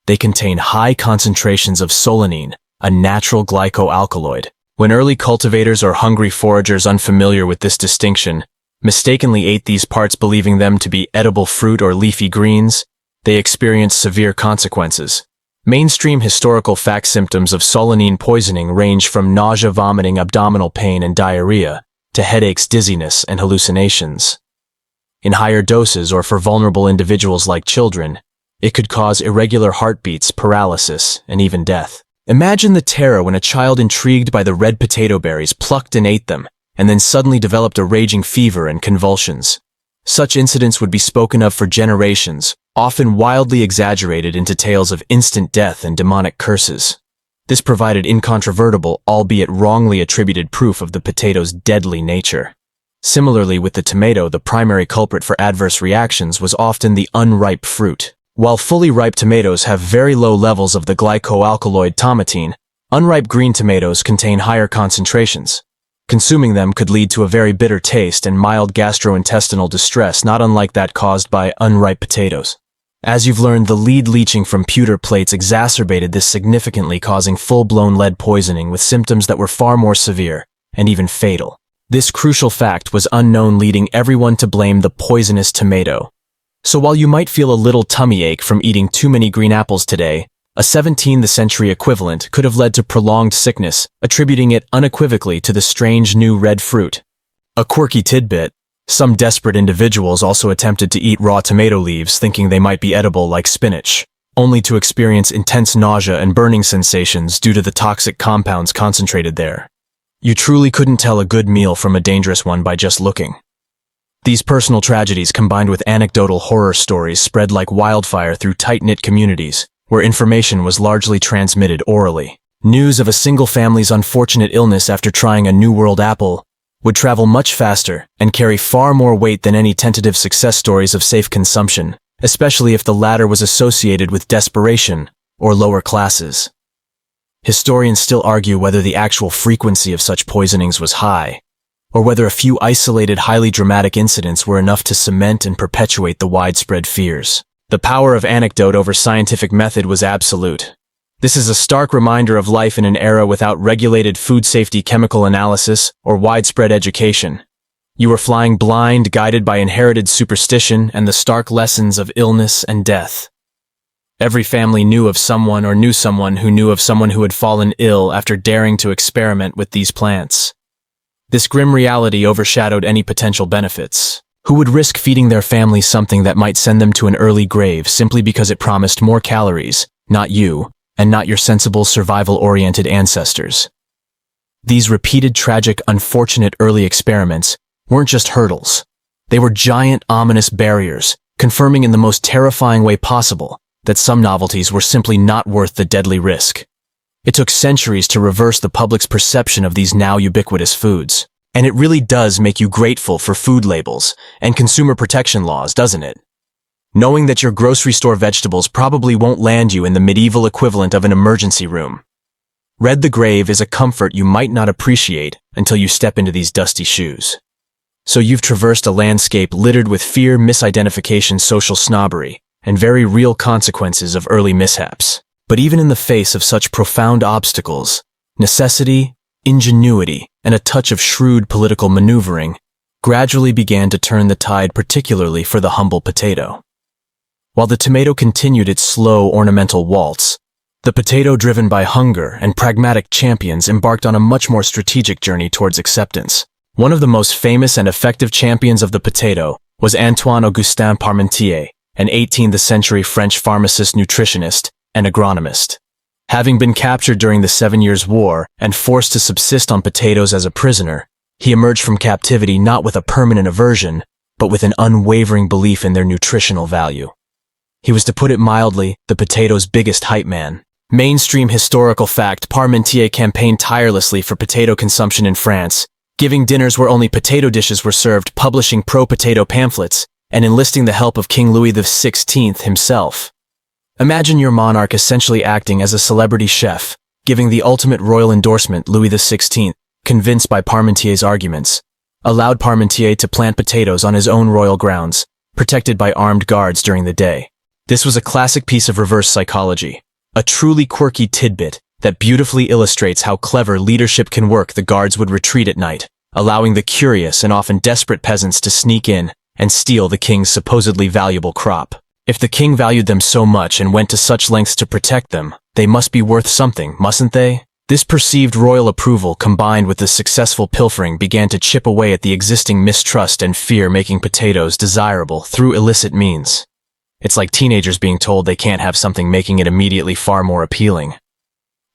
They contain high concentrations of solanine, a natural glycoalkaloid. When early cultivators or hungry foragers unfamiliar with this distinction mistakenly ate these parts believing them to be edible fruit or leafy greens, they experienced severe consequences. Mainstream historical fact: symptoms of solanine poisoning range from nausea, vomiting, abdominal pain, and diarrhea, to headaches, dizziness, and hallucinations. In higher doses, or for vulnerable individuals like children, it could cause irregular heartbeats, paralysis, and even death. Imagine the terror when a child intrigued by the red potato berries plucked and ate them, and then suddenly developed a raging fever and convulsions. Such incidents would be spoken of for generations, often wildly exaggerated into tales of instant death and demonic curses. This provided incontrovertible, albeit wrongly attributed, proof of the potato's deadly nature. Similarly, with the tomato, the primary culprit for adverse reactions was often the unripe fruit. While fully ripe tomatoes have very low levels of the glycoalkaloid tomatine, unripe green tomatoes contain higher concentrations. Consuming them could lead to a very bitter taste and mild gastrointestinal distress, not unlike that caused by unripe potatoes. As you've learned, the lead leaching from pewter plates exacerbated this significantly, causing full-blown lead poisoning with symptoms that were far more severe and even fatal. This crucial fact was unknown, leading everyone to blame the poisonous tomato. So while you might feel a little tummy ache from eating too many green apples today, a 17th century equivalent could have led to prolonged sickness, attributing it unequivocally to the strange new red fruit. A quirky tidbit: some desperate individuals also attempted to eat raw tomato leaves thinking they might be edible like spinach, only to experience intense nausea and burning sensations due to the toxic compounds concentrated there. You truly couldn't tell a good meal from a dangerous one by just looking. These personal tragedies, combined with anecdotal horror stories, spread like wildfire through tight-knit communities, where information was largely transmitted orally. News of a single family's unfortunate illness after trying a New World apple would travel much faster and carry far more weight than any tentative success stories of safe consumption, especially if the latter was associated with desperation or lower classes. Historians still argue whether the actual frequency of such poisonings was high, or whether a few isolated, highly dramatic incidents were enough to cement and perpetuate the widespread fears. The power of anecdote over scientific method was absolute. This is a stark reminder of life in an era without regulated food safety, chemical analysis, or widespread education. You were flying blind, guided by inherited superstition and the stark lessons of illness and death. Every family knew of someone or knew someone who knew of someone who had fallen ill after daring to experiment with these plants. This grim reality overshadowed any potential benefits. Who would risk feeding their family something that might send them to an early grave simply because it promised more calories? Not you, and not your sensible, survival-oriented ancestors. These repeated, tragic, unfortunate early experiments weren't just hurdles. They were giant, ominous barriers, confirming in the most terrifying way possible that some novelties were simply not worth the deadly risk. It took centuries to reverse the public's perception of these now ubiquitous foods. And it really does make you grateful for food labels and consumer protection laws, doesn't it? Knowing that your grocery store vegetables probably won't land you in the medieval equivalent of an emergency room. Read the grave is a comfort you might not appreciate until you step into these dusty shoes. So you've traversed a landscape littered with fear, misidentification, social snobbery, and very real consequences of early mishaps. But even in the face of such profound obstacles, necessity, ingenuity, and a touch of shrewd political maneuvering gradually began to turn the tide, particularly for the humble potato. While the tomato continued its slow, ornamental waltz, the potato, driven by hunger and pragmatic champions, embarked on a much more strategic journey towards acceptance. One of the most famous and effective champions of the potato was Antoine-Augustin Parmentier, an 18th-century French pharmacist, nutritionist, and agronomist. Having been captured during the 7 Years' War and forced to subsist on potatoes as a prisoner, he emerged from captivity not with a permanent aversion, but with an unwavering belief in their nutritional value. He was, to put it mildly, the potato's biggest hype man. Mainstream historical fact: Parmentier campaigned tirelessly for potato consumption in France, giving dinners where only potato dishes were served, publishing pro-potato pamphlets, and enlisting the help of King Louis XVI himself. Imagine your monarch essentially acting as a celebrity chef, giving the ultimate royal endorsement. Louis XVI, convinced by Parmentier's arguments, allowed Parmentier to plant potatoes on his own royal grounds, protected by armed guards during the day. This was a classic piece of reverse psychology, a truly quirky tidbit that beautifully illustrates how clever leadership can work. The guards would retreat at night, allowing the curious and often desperate peasants to sneak in and steal the king's supposedly valuable crop. If the king valued them so much and went to such lengths to protect them, they must be worth something, mustn't they? This perceived royal approval combined with the successful pilfering began to chip away at the existing mistrust and fear, making potatoes desirable through illicit means. It's like teenagers being told they can't have something, making it immediately far more appealing.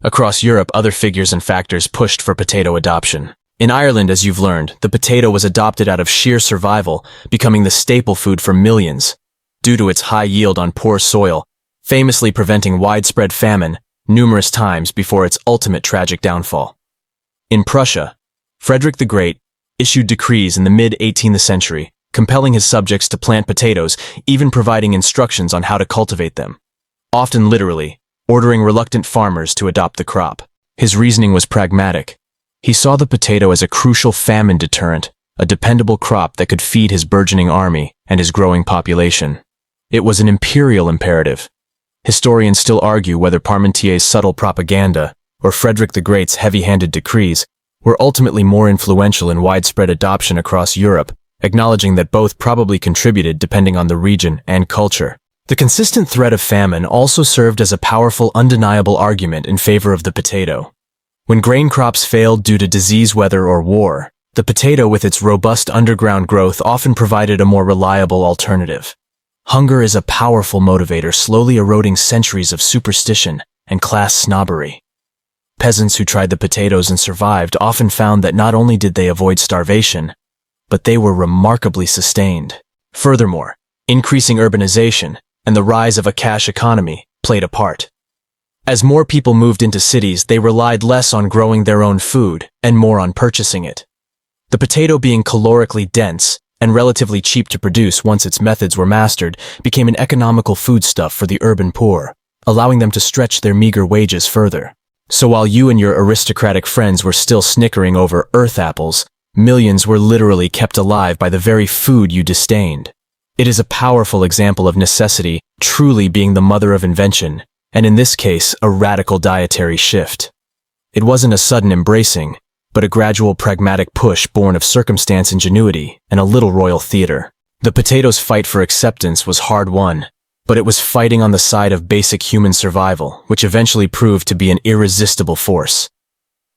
Across Europe, other figures and factors pushed for potato adoption. In Ireland, as you've learned, the potato was adopted out of sheer survival, becoming the staple food for millions, due to its high yield on poor soil, famously preventing widespread famine numerous times before its ultimate tragic downfall. In Prussia, Frederick the Great issued decrees in the mid-18th century, compelling his subjects to plant potatoes, even providing instructions on how to cultivate them, often literally, ordering reluctant farmers to adopt the crop. His reasoning was pragmatic. He saw the potato as a crucial famine deterrent, a dependable crop that could feed his burgeoning army and his growing population. It was an imperial imperative. Historians still argue whether Parmentier's subtle propaganda or Frederick the Great's heavy-handed decrees were ultimately more influential in widespread adoption across Europe, acknowledging that both probably contributed depending on the region and culture. The consistent threat of famine also served as a powerful, undeniable argument in favor of the potato. When grain crops failed due to disease, weather, or war, the potato, with its robust underground growth, often provided a more reliable alternative. Hunger is a powerful motivator, slowly eroding centuries of superstition and class snobbery. Peasants who tried the potatoes and survived often found that not only did they avoid starvation, but they were remarkably sustained. Furthermore, increasing urbanization and the rise of a cash economy played a part. As more people moved into cities, they relied less on growing their own food and more on purchasing it. The potato, being calorically dense and relatively cheap to produce once its methods were mastered, became an economical foodstuff for the urban poor, allowing them to stretch their meager wages further. So while you and your aristocratic friends were still snickering over earth apples, millions were literally kept alive by the very food you disdained. It is a powerful example of necessity truly being the mother of invention, and in this case, a radical dietary shift. It wasn't a sudden embracing, but a gradual pragmatic push born of circumstance, ingenuity, and a little royal theater. The potato's fight for acceptance was hard-won, but it was fighting on the side of basic human survival, which eventually proved to be an irresistible force.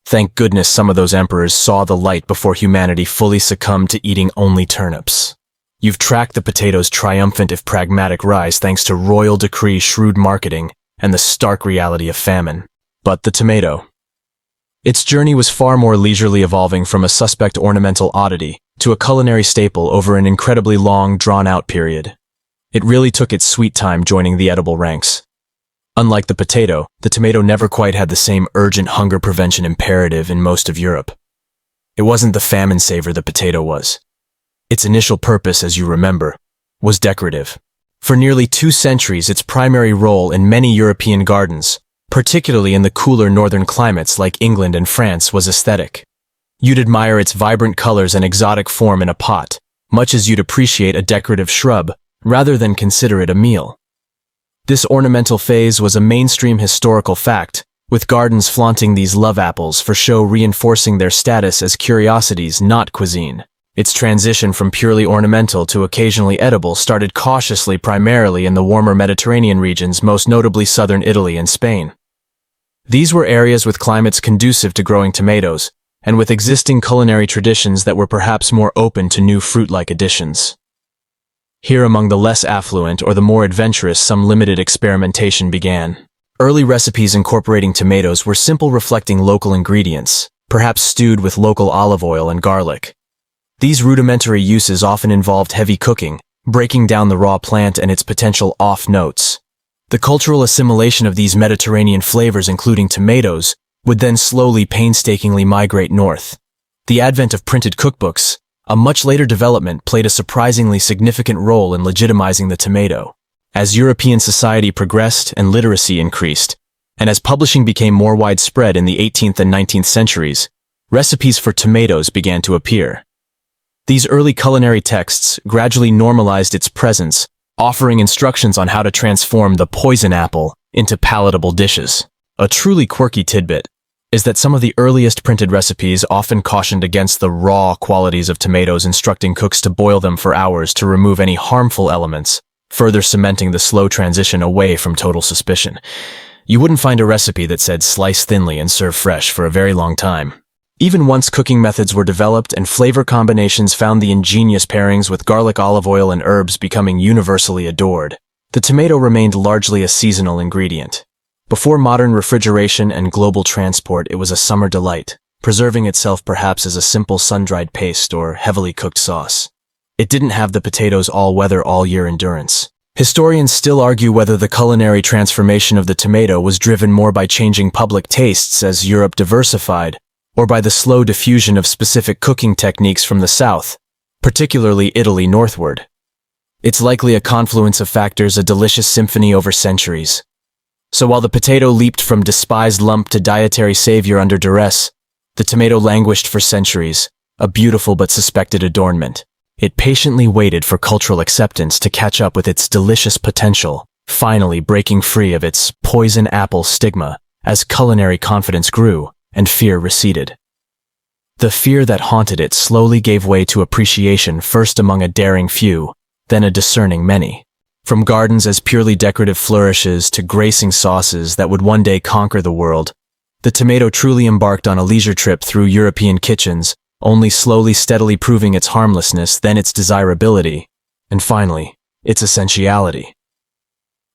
Thank goodness some of those emperors saw the light before humanity fully succumbed to eating only turnips. You've tracked the potato's triumphant, if pragmatic, rise thanks to royal decree, shrewd marketing, and the stark reality of famine. But the tomato. Its journey was far more leisurely, evolving from a suspect ornamental oddity to a culinary staple over an incredibly long, drawn-out period. It really took its sweet time joining the edible ranks. Unlike the tomato never quite had the same urgent hunger prevention imperative in most of Europe. It wasn't the famine saver the potato was. Its initial purpose, as you remember, was decorative. For nearly 2 centuries, its primary role in many European gardens, particularly in the cooler northern climates like England and France, was aesthetic. You'd admire its vibrant colors and exotic form in a pot, much as you'd appreciate a decorative shrub, rather than consider it a meal. This ornamental phase was a mainstream historical fact, with gardens flaunting these love apples for show, reinforcing their status as curiosities, not cuisine. Its transition from purely ornamental to occasionally edible started cautiously, primarily in the warmer Mediterranean regions, most notably southern Italy and Spain. These were areas with climates conducive to growing tomatoes, and with existing culinary traditions that were perhaps more open to new fruit-like additions. Here, among the less affluent or the more adventurous, some limited experimentation began. Early recipes incorporating tomatoes were simple, reflecting local ingredients, perhaps stewed with local olive oil and garlic. These rudimentary uses often involved heavy cooking, breaking down the raw plant and its potential off notes. The cultural assimilation of these Mediterranean flavors, including tomatoes, would then slowly, painstakingly migrate north. The advent of printed cookbooks, a much later development, played a surprisingly significant role in legitimizing the tomato. As European society progressed and literacy increased, and as publishing became more widespread in the 18th and 19th centuries, recipes for tomatoes began to appear. These early culinary texts gradually normalized its presence, offering instructions on how to transform the poison apple into palatable dishes. A truly quirky tidbit is that some of the earliest printed recipes often cautioned against the raw qualities of tomatoes, instructing cooks to boil them for hours to remove any harmful elements, further cementing the slow transition away from total suspicion. You wouldn't find a recipe that said slice thinly and serve fresh for a very long time. Even once cooking methods were developed and flavor combinations found, the ingenious pairings with garlic, olive oil, and herbs becoming universally adored, the tomato remained largely a seasonal ingredient. Before modern refrigeration and global transport, it was a summer delight, preserving itself perhaps as a simple sun-dried paste or heavily cooked sauce. It didn't have the potato's all-weather, all-year endurance. Historians still argue whether the culinary transformation of the tomato was driven more by changing public tastes as Europe diversified, or by the slow diffusion of specific cooking techniques from the south, particularly Italy northward. It's likely a confluence of factors, a delicious symphony over centuries. So while the potato leaped from despised lump to dietary savior under duress, the tomato languished for centuries, a beautiful but suspected adornment. It patiently waited for cultural acceptance to catch up with its delicious potential, finally breaking free of its poison apple stigma as culinary confidence grew and fear receded. The fear that haunted it slowly gave way to appreciation, first among a daring few, then a discerning many. From gardens as purely decorative flourishes to gracing sauces that would one day conquer the world, the tomato truly embarked on a leisure trip through European kitchens, only slowly, steadily proving its harmlessness, then its desirability, and finally, its essentiality.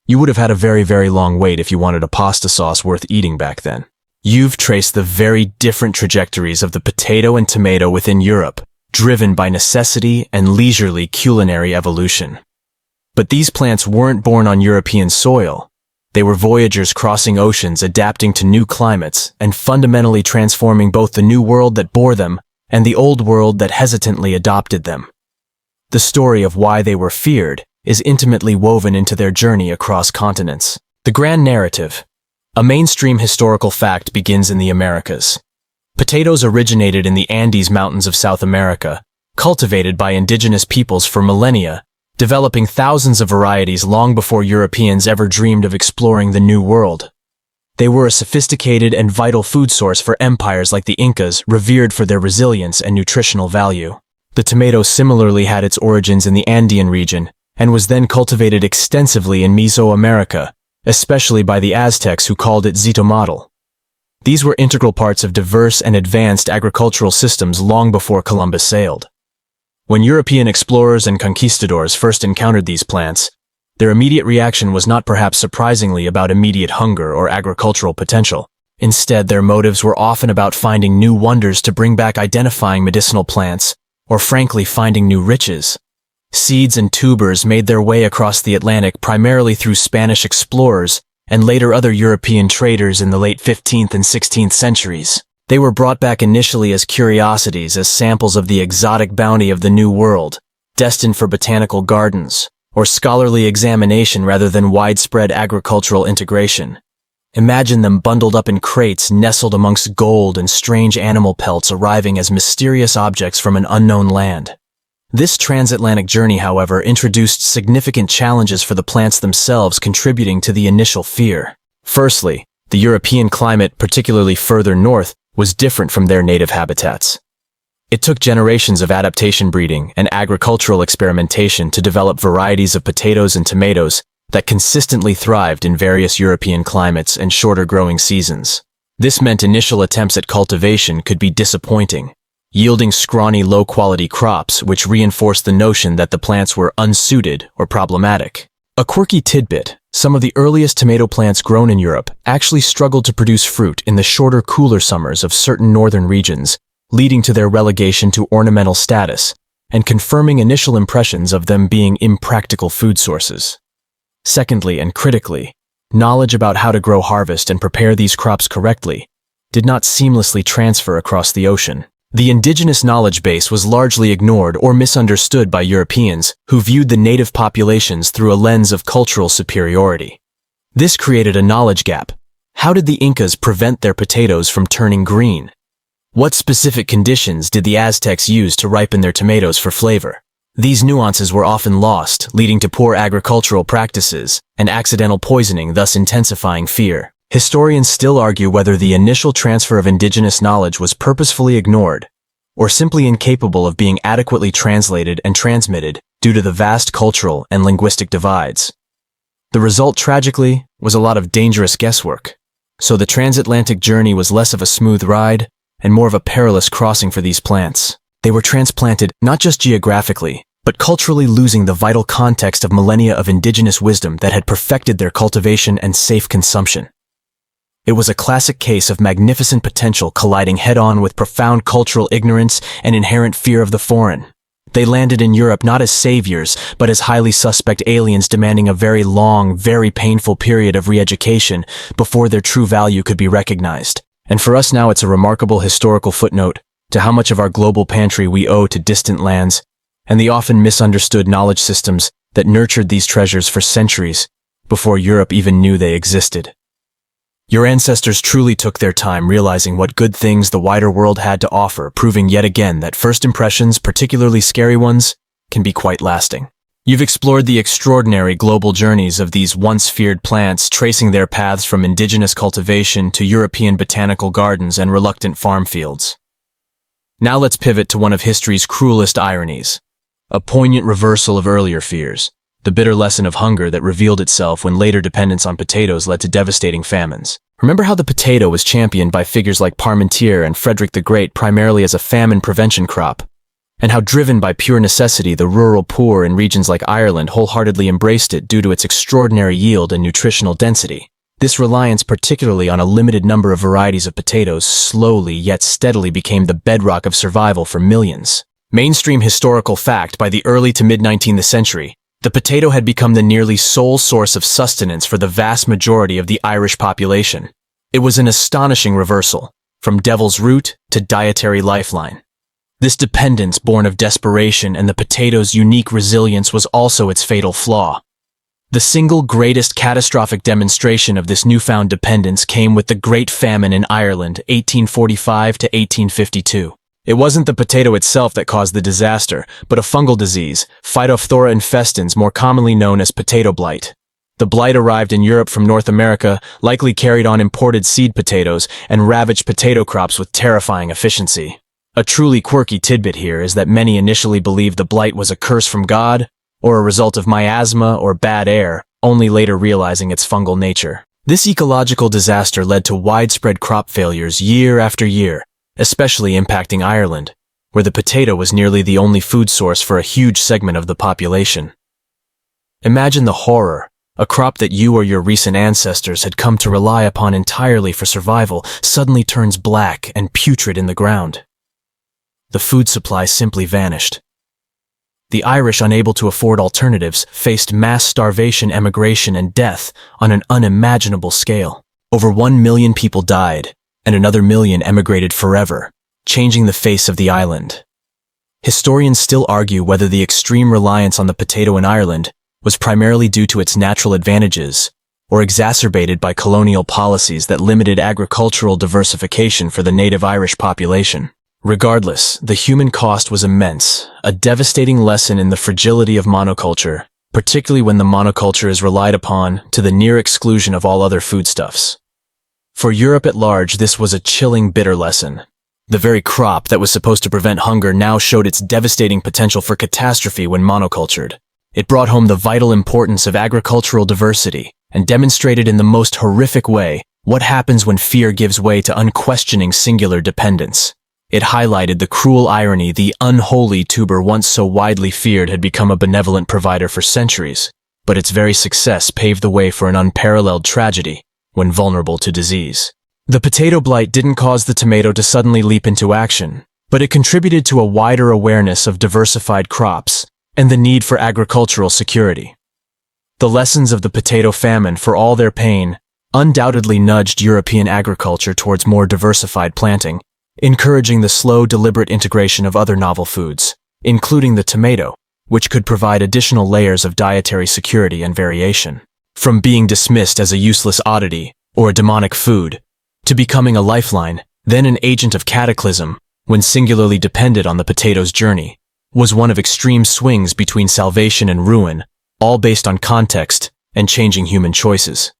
You would have had a very, very long wait if you wanted a pasta sauce worth eating back then. You've traced the very different trajectories of the potato and tomato within Europe, driven by necessity and leisurely culinary evolution. But these plants weren't born on European soil. They were voyagers crossing oceans, adapting to new climates, and fundamentally transforming both the new world that bore them and the old world that hesitantly adopted them. The story of why they were feared is intimately woven into their journey across continents. The grand narrative, a mainstream historical fact, begins in the Americas. Potatoes originated in the Andes Mountains of South America, cultivated by indigenous peoples for millennia, developing thousands of varieties long before Europeans ever dreamed of exploring the New World. They were a sophisticated and vital food source for empires like the Incas, revered for their resilience and nutritional value. The tomato similarly had its origins in the Andean region and was then cultivated extensively in Mesoamerica, especially by the Aztecs, who called it zitomatl. These were integral parts of diverse and advanced agricultural systems long before Columbus sailed. When European explorers and conquistadors first encountered these plants, their immediate reaction was not, perhaps surprisingly, about immediate hunger or agricultural potential. Instead, their motives were often about finding new wonders to bring back, identifying medicinal plants, or frankly finding new riches. Seeds and tubers made their way across the Atlantic primarily through Spanish explorers and later other European traders in the late 15th and 16th centuries. They were brought back initially as curiosities, as samples of the exotic bounty of the New World, destined for botanical gardens or scholarly examination rather than widespread agricultural integration. Imagine them bundled up in crates, nestled amongst gold and strange animal pelts, arriving as mysterious objects from an unknown land. This transatlantic journey, however, introduced significant challenges for the plants themselves, contributing to the initial fear. Firstly, the European climate, particularly further north, was different from their native habitats. It took generations of adaptation breeding and agricultural experimentation to develop varieties of potatoes and tomatoes that consistently thrived in various European climates and shorter growing seasons. This meant initial attempts at cultivation could be disappointing, yielding scrawny, low-quality crops which reinforced the notion that the plants were unsuited or problematic. A quirky tidbit: some of the earliest tomato plants grown in Europe actually struggled to produce fruit in the shorter, cooler summers of certain northern regions, leading to their relegation to ornamental status and confirming initial impressions of them being impractical food sources. Secondly, and critically, knowledge about how to grow, harvest, and prepare these crops correctly did not seamlessly transfer across the ocean. The indigenous knowledge base was largely ignored or misunderstood by Europeans who viewed the native populations through a lens of cultural superiority. This created a knowledge gap. How did the Incas prevent their potatoes from turning green? What specific conditions did the Aztecs use to ripen their tomatoes for flavor? These nuances were often lost, leading to poor agricultural practices and accidental poisoning, thus intensifying fear. Historians still argue whether the initial transfer of indigenous knowledge was purposefully ignored or simply incapable of being adequately translated and transmitted due to the vast cultural and linguistic divides. The result, tragically, was a lot of dangerous guesswork. So the transatlantic journey was less of a smooth ride and more of a perilous crossing for these plants. They were transplanted not just geographically, but culturally, losing the vital context of millennia of indigenous wisdom that had perfected their cultivation and safe consumption. It was a classic case of magnificent potential colliding head-on with profound cultural ignorance and inherent fear of the foreign. They landed in Europe not as saviors, but as highly suspect aliens demanding a very long, very painful period of re-education before their true value could be recognized. And for us now, it's a remarkable historical footnote to how much of our global pantry we owe to distant lands and the often misunderstood knowledge systems that nurtured these treasures for centuries before Europe even knew they existed. Your ancestors truly took their time realizing what good things the wider world had to offer, proving yet again that first impressions, particularly scary ones, can be quite lasting. You've explored the extraordinary global journeys of these once feared plants, tracing their paths from indigenous cultivation to European botanical gardens and reluctant farm fields. Now let's pivot to one of history's cruelest ironies, a poignant reversal of earlier fears, the bitter lesson of hunger that revealed itself when later dependence on potatoes led to devastating famines. Remember how the potato was championed by figures like Parmentier and Frederick the Great primarily as a famine prevention crop, and how driven by pure necessity the rural poor in regions like Ireland wholeheartedly embraced it due to its extraordinary yield and nutritional density. This reliance, particularly on a limited number of varieties of potatoes, slowly yet steadily became the bedrock of survival for millions. Mainstream historical fact: by the early to mid-19th century, the potato had become the nearly sole source of sustenance for the vast majority of the Irish population. It was an astonishing reversal, from devil's root to dietary lifeline. This dependence, born of desperation, and the potato's unique resilience was also its fatal flaw. The single greatest catastrophic demonstration of this newfound dependence came with the Great Famine in Ireland, 1845 to 1852. It wasn't the potato itself that caused the disaster, but a fungal disease, Phytophthora infestans, more commonly known as potato blight. The blight arrived in Europe from North America, likely carried on imported seed potatoes, and ravaged potato crops with terrifying efficiency. A truly quirky tidbit here is that many initially believed the blight was a curse from God, or a result of miasma or bad air, only later realizing its fungal nature. This ecological disaster led to widespread crop failures year after year, especially impacting Ireland, where the potato was nearly the only food source for a huge segment of the population. Imagine the horror. A crop that you or your recent ancestors had come to rely upon entirely for survival suddenly turns black and putrid in the ground. The food supply simply vanished. The Irish, unable to afford alternatives, faced mass starvation, emigration, and death on an unimaginable scale. Over 1 million people died, and another million emigrated forever, changing the face of the island. Historians still argue whether the extreme reliance on the potato in Ireland was primarily due to its natural advantages, or exacerbated by colonial policies that limited agricultural diversification for the native Irish population. Regardless, the human cost was immense, a devastating lesson in the fragility of monoculture, particularly when the monoculture is relied upon to the near exclusion of all other foodstuffs. For Europe at large, this was a chilling, bitter lesson. The very crop that was supposed to prevent hunger now showed its devastating potential for catastrophe when monocultured. It brought home the vital importance of agricultural diversity and demonstrated in the most horrific way what happens when fear gives way to unquestioning singular dependence. It highlighted the cruel irony: the unholy tuber once so widely feared had become a benevolent provider for centuries, but its very success paved the way for an unparalleled tragedy when vulnerable to disease. The potato blight didn't cause the tomato to suddenly leap into action, but it contributed to a wider awareness of diversified crops and the need for agricultural security. The lessons of the potato famine, for all their pain, undoubtedly nudged European agriculture towards more diversified planting, encouraging the slow, deliberate integration of other novel foods, including the tomato, which could provide additional layers of dietary security and variation. From being dismissed as a useless oddity or a demonic food, to becoming a lifeline, then an agent of cataclysm, when singularly depended on the potato's journey, was one of extreme swings between salvation and ruin, all based on context and changing human choices.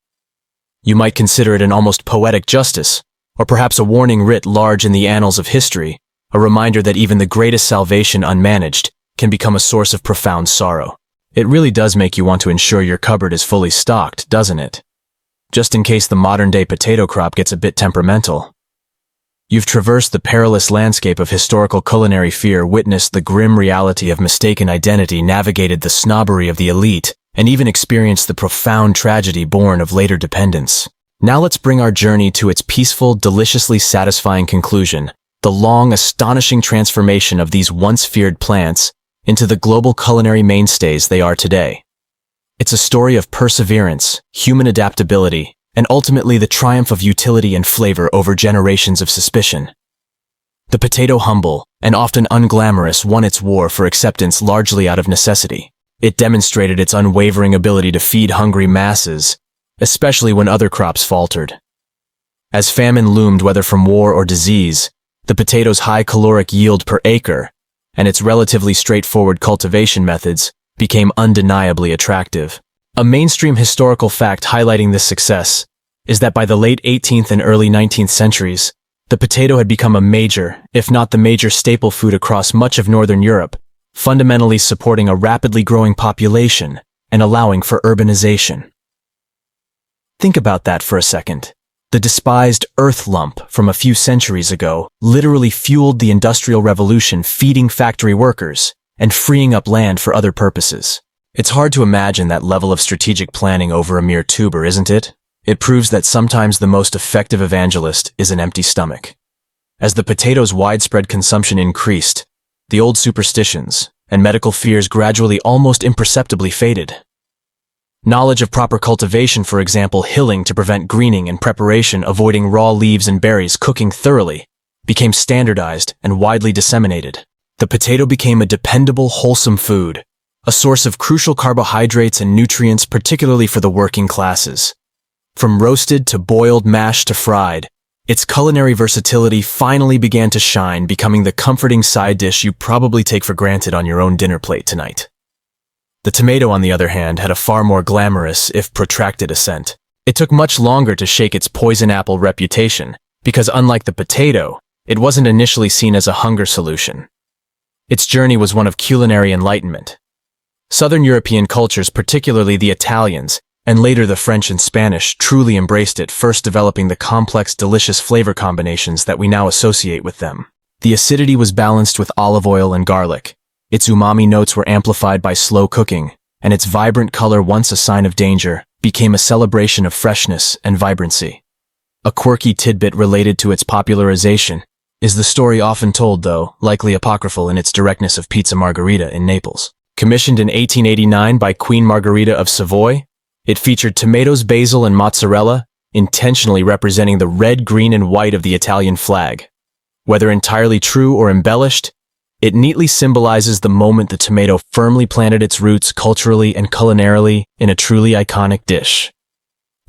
You might consider it an almost poetic justice, or perhaps a warning writ large in the annals of history, a reminder that even the greatest salvation unmanaged can become a source of profound sorrow. It really does make you want to ensure your cupboard is fully stocked, doesn't it? Just in case the modern-day potato crop gets a bit temperamental. You've traversed the perilous landscape of historical culinary fear, witnessed the grim reality of mistaken identity, navigated the snobbery of the elite, and even experienced the profound tragedy born of later dependence. Now let's bring our journey to its peaceful, deliciously satisfying conclusion, the long, astonishing transformation of these once feared plants into the global culinary mainstays they are today. It's a story of perseverance, human adaptability, and ultimately the triumph of utility and flavor over generations of suspicion. The potato, humble and often unglamorous, won its war for acceptance largely out of necessity. It demonstrated its unwavering ability to feed hungry masses, especially when other crops faltered. As famine loomed, whether from war or disease, the potato's high caloric yield per acre and its relatively straightforward cultivation methods became undeniably attractive. A mainstream historical fact highlighting this success is that by the late 18th and early 19th centuries, the potato had become a major, if not the major staple food across much of Northern Europe, fundamentally supporting a rapidly growing population and allowing for urbanization. Think about that for a second. The despised earth lump from a few centuries ago literally fueled the Industrial Revolution, feeding factory workers and freeing up land for other purposes. It's hard to imagine that level of strategic planning over a mere tuber, isn't it? It proves that sometimes the most effective evangelist is an empty stomach. As the potato's widespread consumption increased, the old superstitions and medical fears gradually, almost imperceptibly, faded. Knowledge of proper cultivation, for example, hilling to prevent greening and preparation, avoiding raw leaves and berries, cooking thoroughly, became standardized and widely disseminated. The potato became a dependable, wholesome food, a source of crucial carbohydrates and nutrients, particularly for the working classes. From roasted to boiled, mashed to fried, its culinary versatility finally began to shine, becoming the comforting side dish you probably take for granted on your own dinner plate tonight. The tomato, on the other hand, had a far more glamorous, if protracted, ascent. It took much longer to shake its poison apple reputation, because unlike the potato, it wasn't initially seen as a hunger solution. Its journey was one of culinary enlightenment. Southern European cultures, particularly the Italians, and later the French and Spanish, truly embraced it, first developing the complex, delicious flavor combinations that we now associate with them. The acidity was balanced with olive oil and garlic. Its umami notes were amplified by slow cooking, and its vibrant color, once a sign of danger, became a celebration of freshness and vibrancy. A quirky tidbit related to its popularization is the story often told, though likely apocryphal in its directness, of Pizza Margherita in Naples. Commissioned in 1889 by Queen Margherita of Savoy, it featured tomatoes, basil, and mozzarella, intentionally representing the red, green, and white of the Italian flag. Whether entirely true or embellished, it neatly symbolizes the moment the tomato firmly planted its roots culturally and culinarily in a truly iconic dish.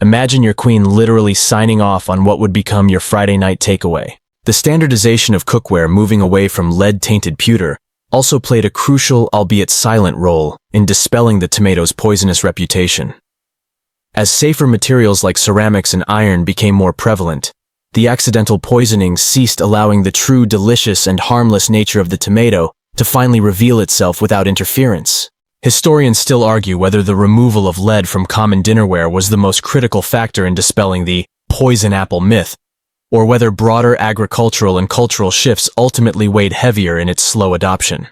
Imagine your queen literally signing off on what would become your Friday night takeaway. The standardization of cookware, moving away from lead-tainted pewter, also played a crucial, albeit silent, role in dispelling the tomato's poisonous reputation. As safer materials like ceramics and iron became more prevalent, the accidental poisonings ceased, allowing the true delicious and harmless nature of the tomato to finally reveal itself without interference. Historians still argue whether the removal of lead from common dinnerware was the most critical factor in dispelling the poison apple myth, or whether broader agricultural and cultural shifts ultimately weighed heavier in its slow adoption.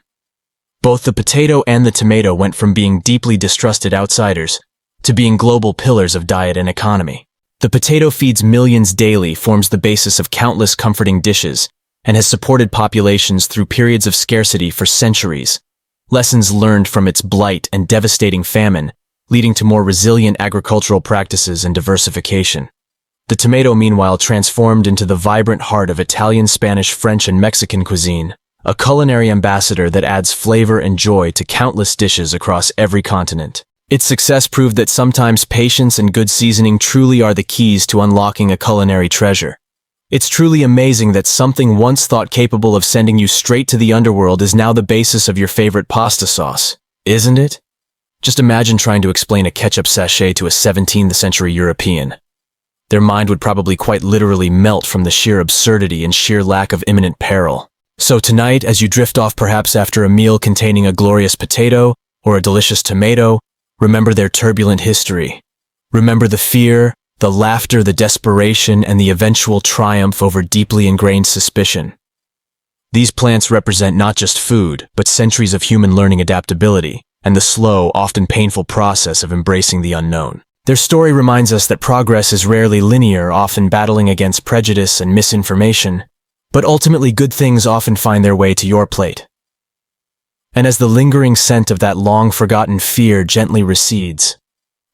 Both the potato and the tomato went from being deeply distrusted outsiders to being global pillars of diet and economy. The potato feeds millions daily, forms the basis of countless comforting dishes, and has supported populations through periods of scarcity for centuries. Lessons learned from its blight and devastating famine leading to more resilient agricultural practices and diversification. The tomato, meanwhile, transformed into the vibrant heart of Italian, Spanish, French, and Mexican cuisine, a culinary ambassador that adds flavor and joy to countless dishes across every continent. Its success proved that sometimes patience and good seasoning truly are the keys to unlocking a culinary treasure. It's truly amazing that something once thought capable of sending you straight to the underworld is now the basis of your favorite pasta sauce, isn't it? Just imagine trying to explain a ketchup sachet to a 17th century European. Their mind would probably quite literally melt from the sheer absurdity and sheer lack of imminent peril. So tonight, as you drift off perhaps after a meal containing a glorious potato or a delicious tomato, remember their turbulent history. Remember the fear, the laughter, the desperation, and the eventual triumph over deeply ingrained suspicion. These plants represent not just food, but centuries of human learning adaptability, and the slow, often painful process of embracing the unknown. Their story reminds us that progress is rarely linear, often battling against prejudice and misinformation, but ultimately good things often find their way to your plate. And as the lingering scent of that long-forgotten fear gently recedes,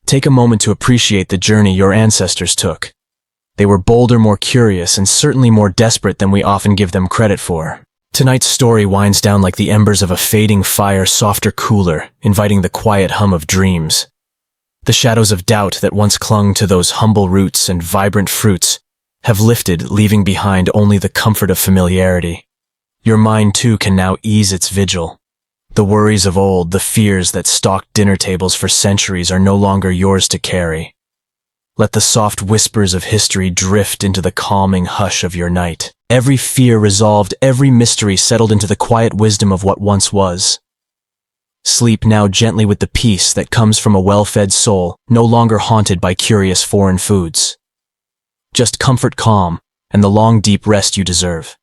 take a moment to appreciate the journey your ancestors took. They were bolder, more curious, and certainly more desperate than we often give them credit for. Tonight's story winds down like the embers of a fading fire, softer, cooler, inviting the quiet hum of dreams. The shadows of doubt that once clung to those humble roots and vibrant fruits have lifted, leaving behind only the comfort of familiarity. Your mind, too, can now ease its vigil. The worries of old, the fears that stalked dinner tables for centuries are no longer yours to carry. Let the soft whispers of history drift into the calming hush of your night. Every fear resolved, every mystery settled into the quiet wisdom of what once was. Sleep now gently with the peace that comes from a well-fed soul, no longer haunted by curious foreign foods. Just comfort, calm, and the long, deep rest you deserve.